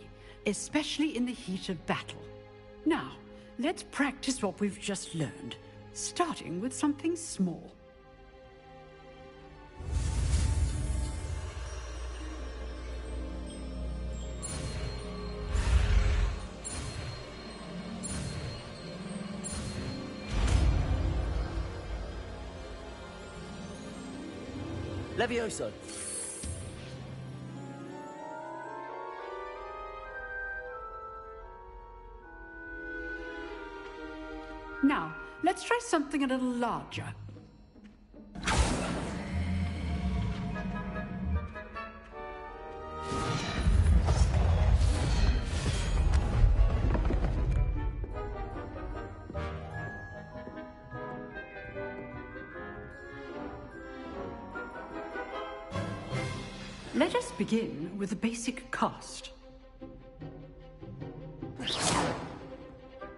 especially in the heat of battle. Now, let's practice what we've just learned, starting with something small. Levioso. Now, let's try something a little larger. Let us begin with the basic cast.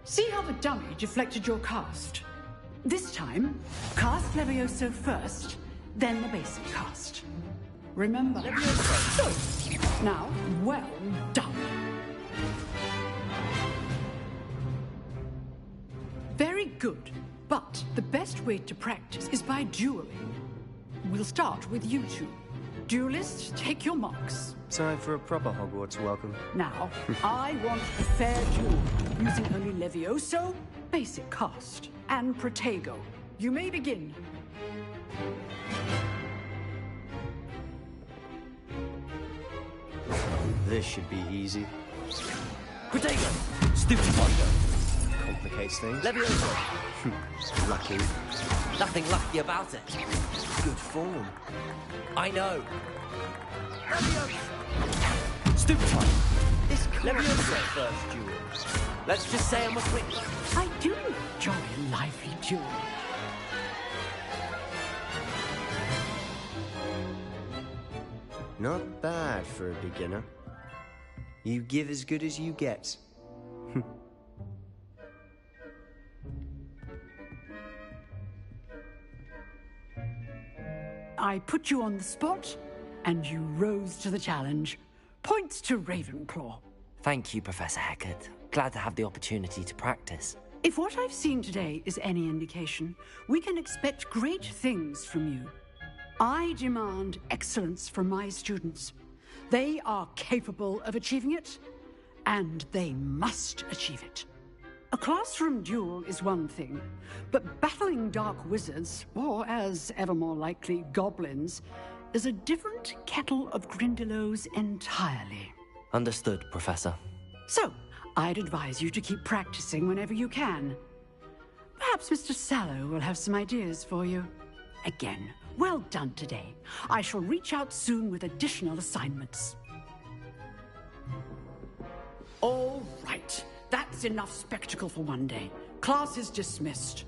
See how the dummy deflected your cast? This time, cast Levioso first, then the basic cast. Remember? Levioso. Good. Now, well done. Very good, but the best way to practice is by dueling. We'll start with you two. Duelists, take your marks. Time for a proper Hogwarts welcome. Now, I want a fair duel, using only Levioso, basic cast, and Protego. You may begin. This should be easy. Protego! Stupid Protego! Complicates things. Levioso! Lucky. Nothing lucky about it. Good form. I know. Levioso! Stupid one. This Levioso first duel. Let's just say I'm a quick. I do enjoy a lively duel. Not bad for a beginner. You give as good as you get. I put you on the spot, and you rose to the challenge. Points to Ravenclaw. Thank you, Professor Hecat. Glad to have the opportunity to practice. If what I've seen today is any indication, we can expect great things from you. I demand excellence from my students. They are capable of achieving it, and they must achieve it. A classroom duel is one thing, but battling dark wizards, or as ever more likely, goblins, is a different kettle of Grindylows entirely. Understood, Professor. So, I'd advise you to keep practicing whenever you can. Perhaps Mr. Sallow will have some ideas for you. Again, well done today. I shall reach out soon with additional assignments. All right. That's enough spectacle for one day. Class is dismissed.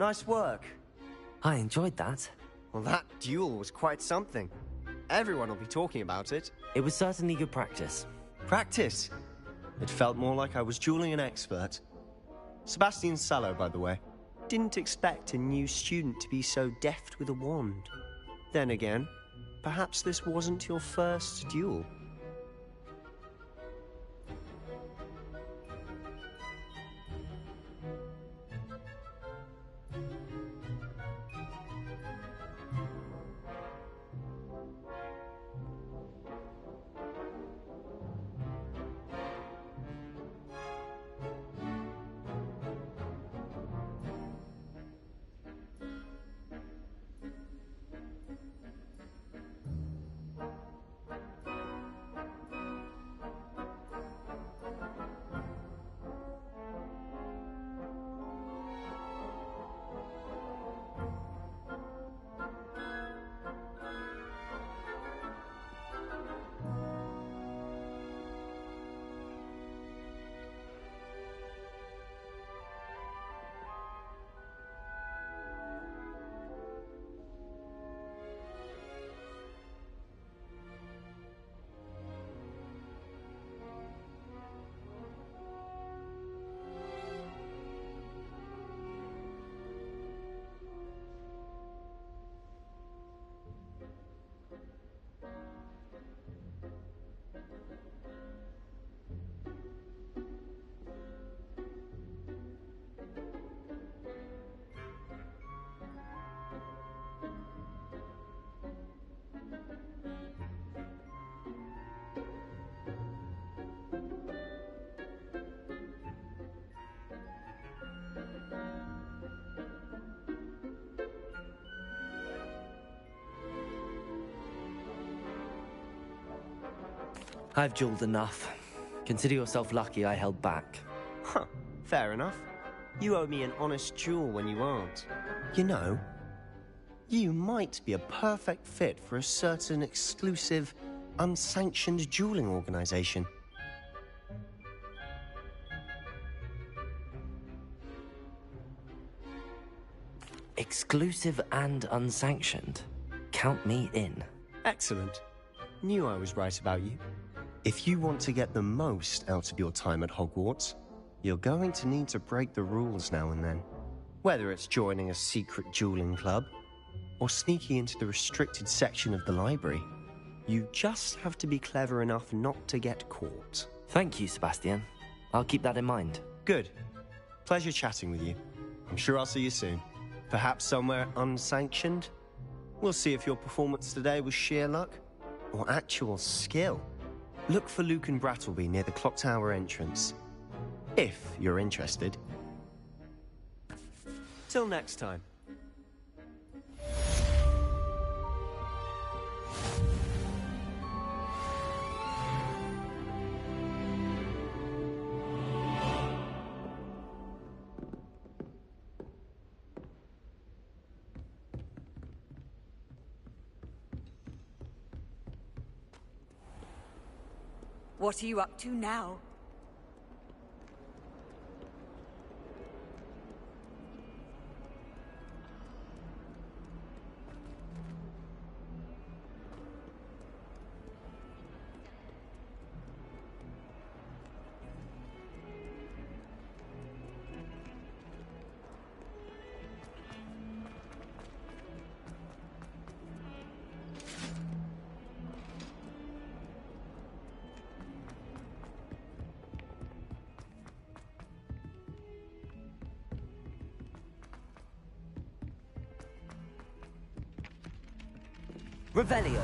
Nice work. I enjoyed that. Well, that duel was quite something. Everyone will be talking about it. It was certainly good practice. Practice? It felt more like I was dueling an expert. Sebastian Sallow, by the way. Didn't expect a new student to be so deft with a wand. Then again, perhaps this wasn't your first duel. I've dueled enough. Consider yourself lucky I held back. Huh, fair enough. You owe me an honest duel when you aren't. You know, you might be a perfect fit for a certain exclusive, unsanctioned dueling organization. Exclusive and unsanctioned. Count me in. Excellent. Knew I was right about you. If you want to get the most out of your time at Hogwarts, you're going to need to break the rules now and then. Whether it's joining a secret dueling club, or sneaking into the restricted section of the library, you just have to be clever enough not to get caught. Thank you, Sebastian. I'll keep that in mind. Good. Pleasure chatting with you. I'm sure I'll see you soon. Perhaps somewhere unsanctioned? We'll see if your performance today was sheer luck, or actual skill. Look for Luke and Brattleby near the Clock Tower entrance. If you're interested. Till next time. What are you up to now? Revelio.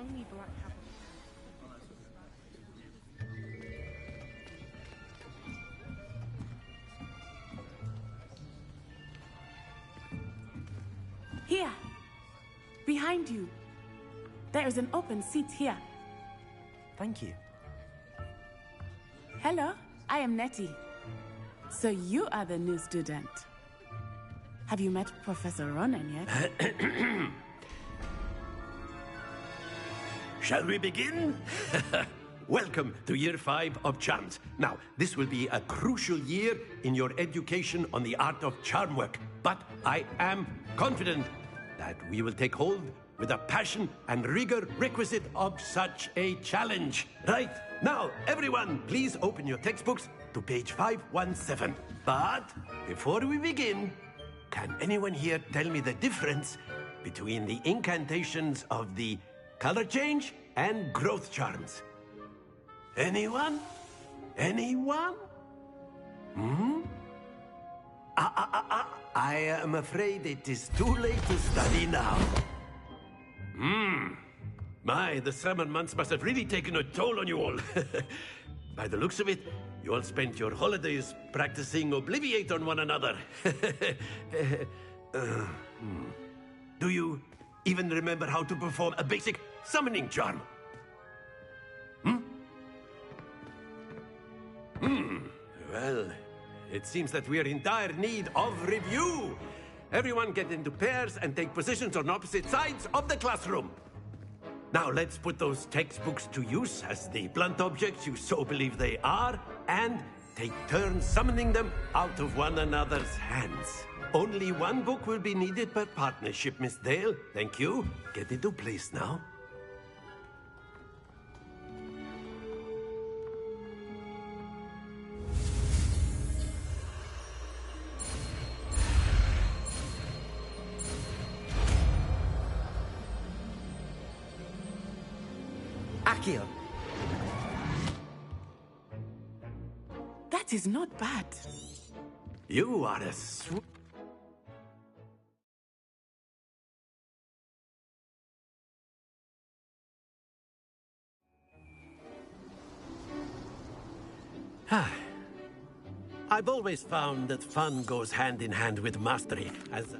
Only black cavalry. Here! Behind you. There is an open seat here. Thank you. Hello, I am Nettie. So you are the new student. Have you met Professor Ronan yet? Shall we begin? Welcome to Year 5 of Charms. Now, this will be a crucial year in your education on the art of charm work. But I am confident that we will take hold with the passion and rigor requisite of such a challenge. Right, now, everyone, please open your textbooks to page 517. But before we begin, can anyone here tell me the difference between the incantations of the color change and growth charms? Anyone? Anyone? I am afraid it is too late to study now. My, the summer months must have really taken a toll on you all. By the looks of it, you all spent your holidays practicing Obliviate on one another. Do you even remember how to perform a basic summoning charm? Well, it seems that we are in dire need of review. Everyone get into pairs and take positions on opposite sides of the classroom. Now let's put those textbooks to use as the blunt objects you so believe they are, and take turns summoning them out of one another's hands. Only one book will be needed per partnership, Miss Dale. Thank you. Get into place now. Akio. That is not bad. You are a I've always found that fun goes hand in hand with mastery, as...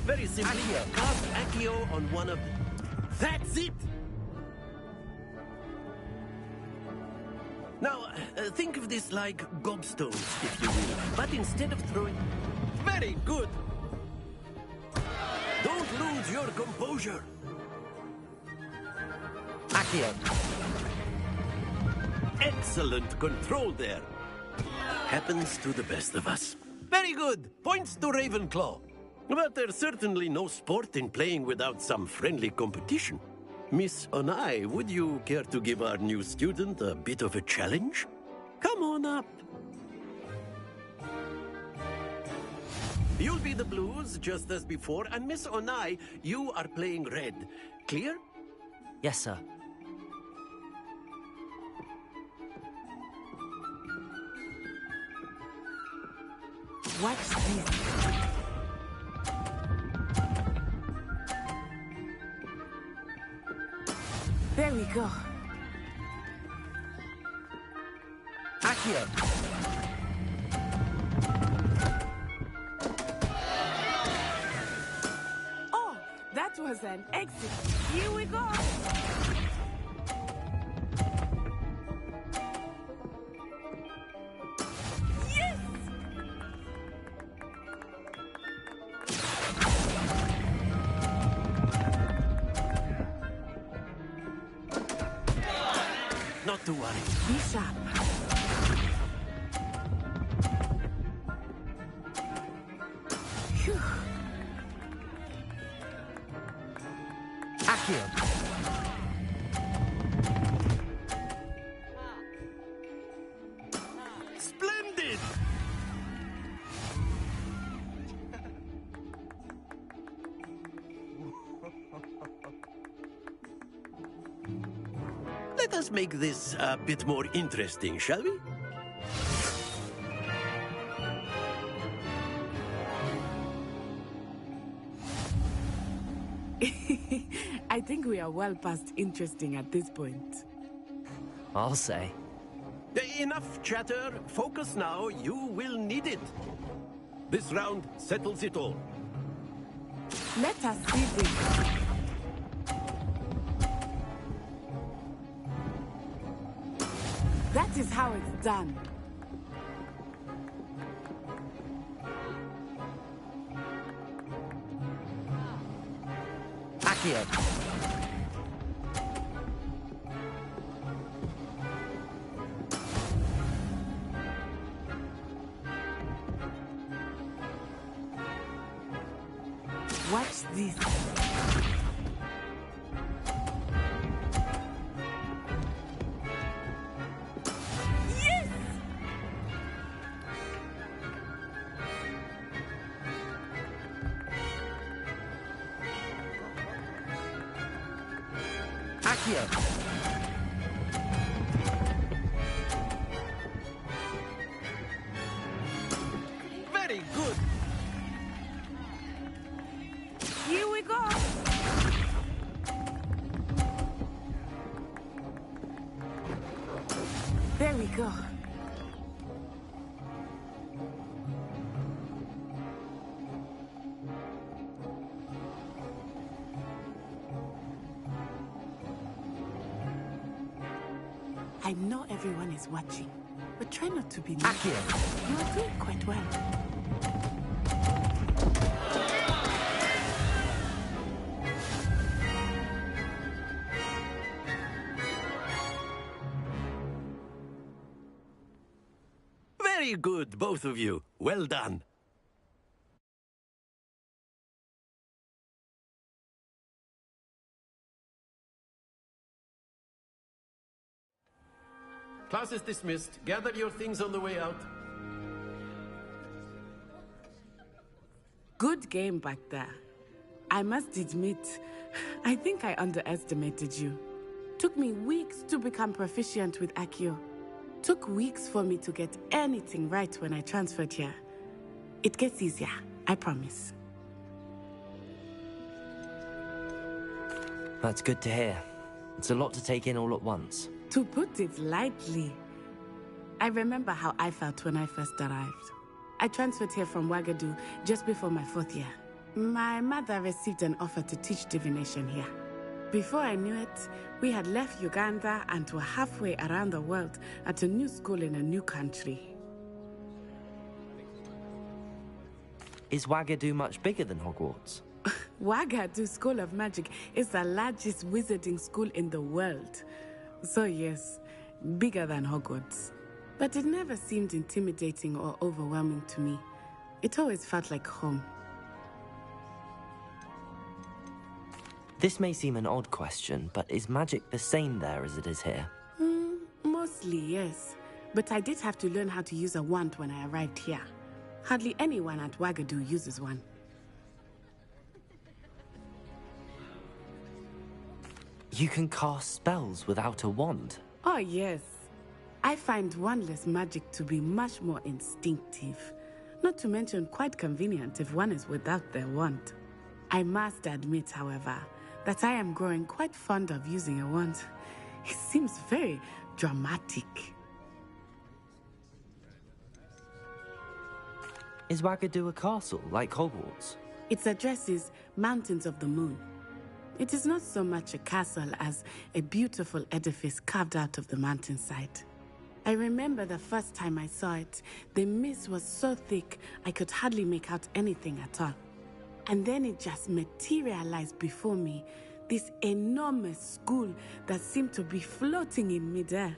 Very simply, cast Accio on one of... That's it! Now, think of this like gobstones, if you will. But instead of throwing... Very good! Don't lose your composure! Accio. Excellent control there. Happens to the best of us. Very good. Points to Ravenclaw. But there's certainly no sport in playing without some friendly competition. Miss Onai, would you care to give our new student a bit of a challenge? Come on up. You'll be the blues, just as before, and Miss Onai, you are playing red. Clear? Yes, sir. What's this? There we go. Accio. Oh, that was an exit. Here we go. Yes! Not to worry. Be sharp. Phew. Accio. Splendid! Let us make this a bit more interesting, shall we? I think we are well past interesting at this point. I'll say. Enough chatter. Focus now. You will need it. This round settles it all. Let us see this. That is how it's done. Accio. Watch this. Yes! Accio. Very good. Here we go. There we go. I know everyone is watching, but try not to be nervous. You are doing quite well. Very good, both of you. Well done. Class is dismissed. Gather your things on the way out. Good game back there. I must admit, I think I underestimated you. Took me weeks to become proficient with Accio. Took weeks for me to get anything right when I transferred here. It gets easier, I promise. That's good to hear. It's a lot to take in all at once. To put it lightly, I remember how I felt when I first arrived. I transferred here from Wagadu just before my 4th year. My mother received an offer to teach divination here. Before I knew it, we had left Uganda and were halfway around the world at a new school in a new country. Is Wagadu much bigger than Hogwarts? Wagadu School of Magic is the largest wizarding school in the world. So yes, bigger than Hogwarts. But it never seemed intimidating or overwhelming to me. It always felt like home. This may seem an odd question, but is magic the same there as it is here? Mostly, yes. But I did have to learn how to use a wand when I arrived here. Hardly anyone at Wagadu uses one. You can cast spells without a wand? Oh, yes. I find wandless magic to be much more instinctive. Not to mention quite convenient if one is without their wand. I must admit, however, that I am growing quite fond of using a wand. It seems very dramatic. Is Wagadu a castle, like Hogwarts? Its address is Mountains of the Moon. It is not so much a castle as a beautiful edifice carved out of the mountainside. I remember the first time I saw it, the mist was so thick I could hardly make out anything at all. And then it just materialized before me, this enormous school that seemed to be floating in midair.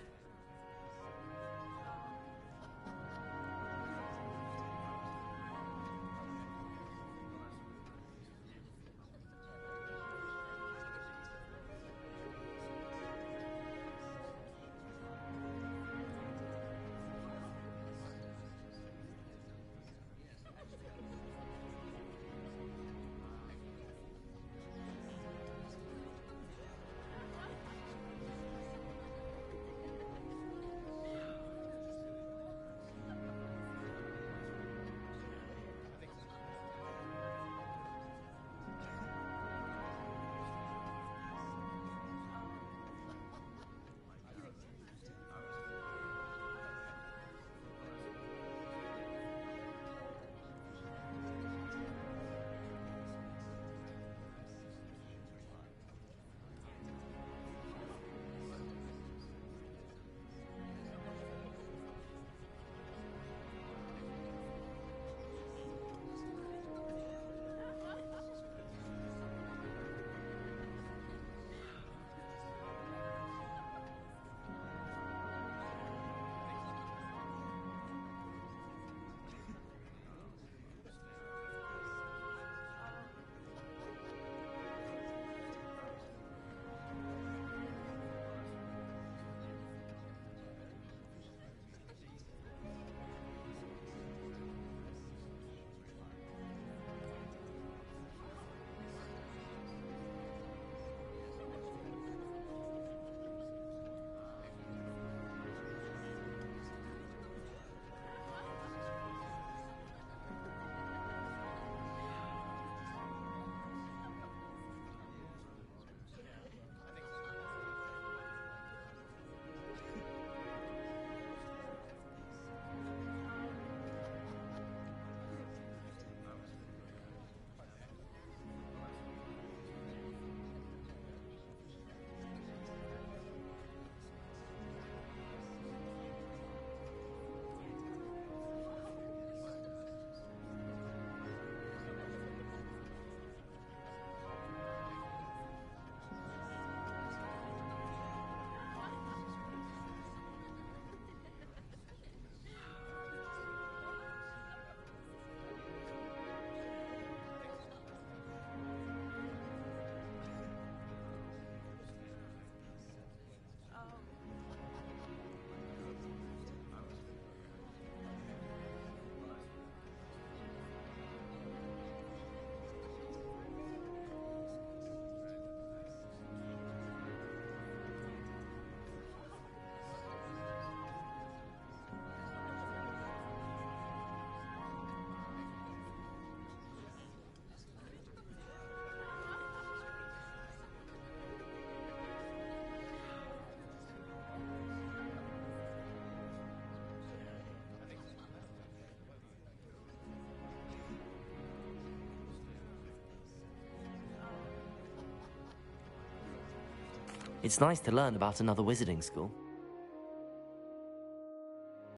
It's nice to learn about another wizarding school.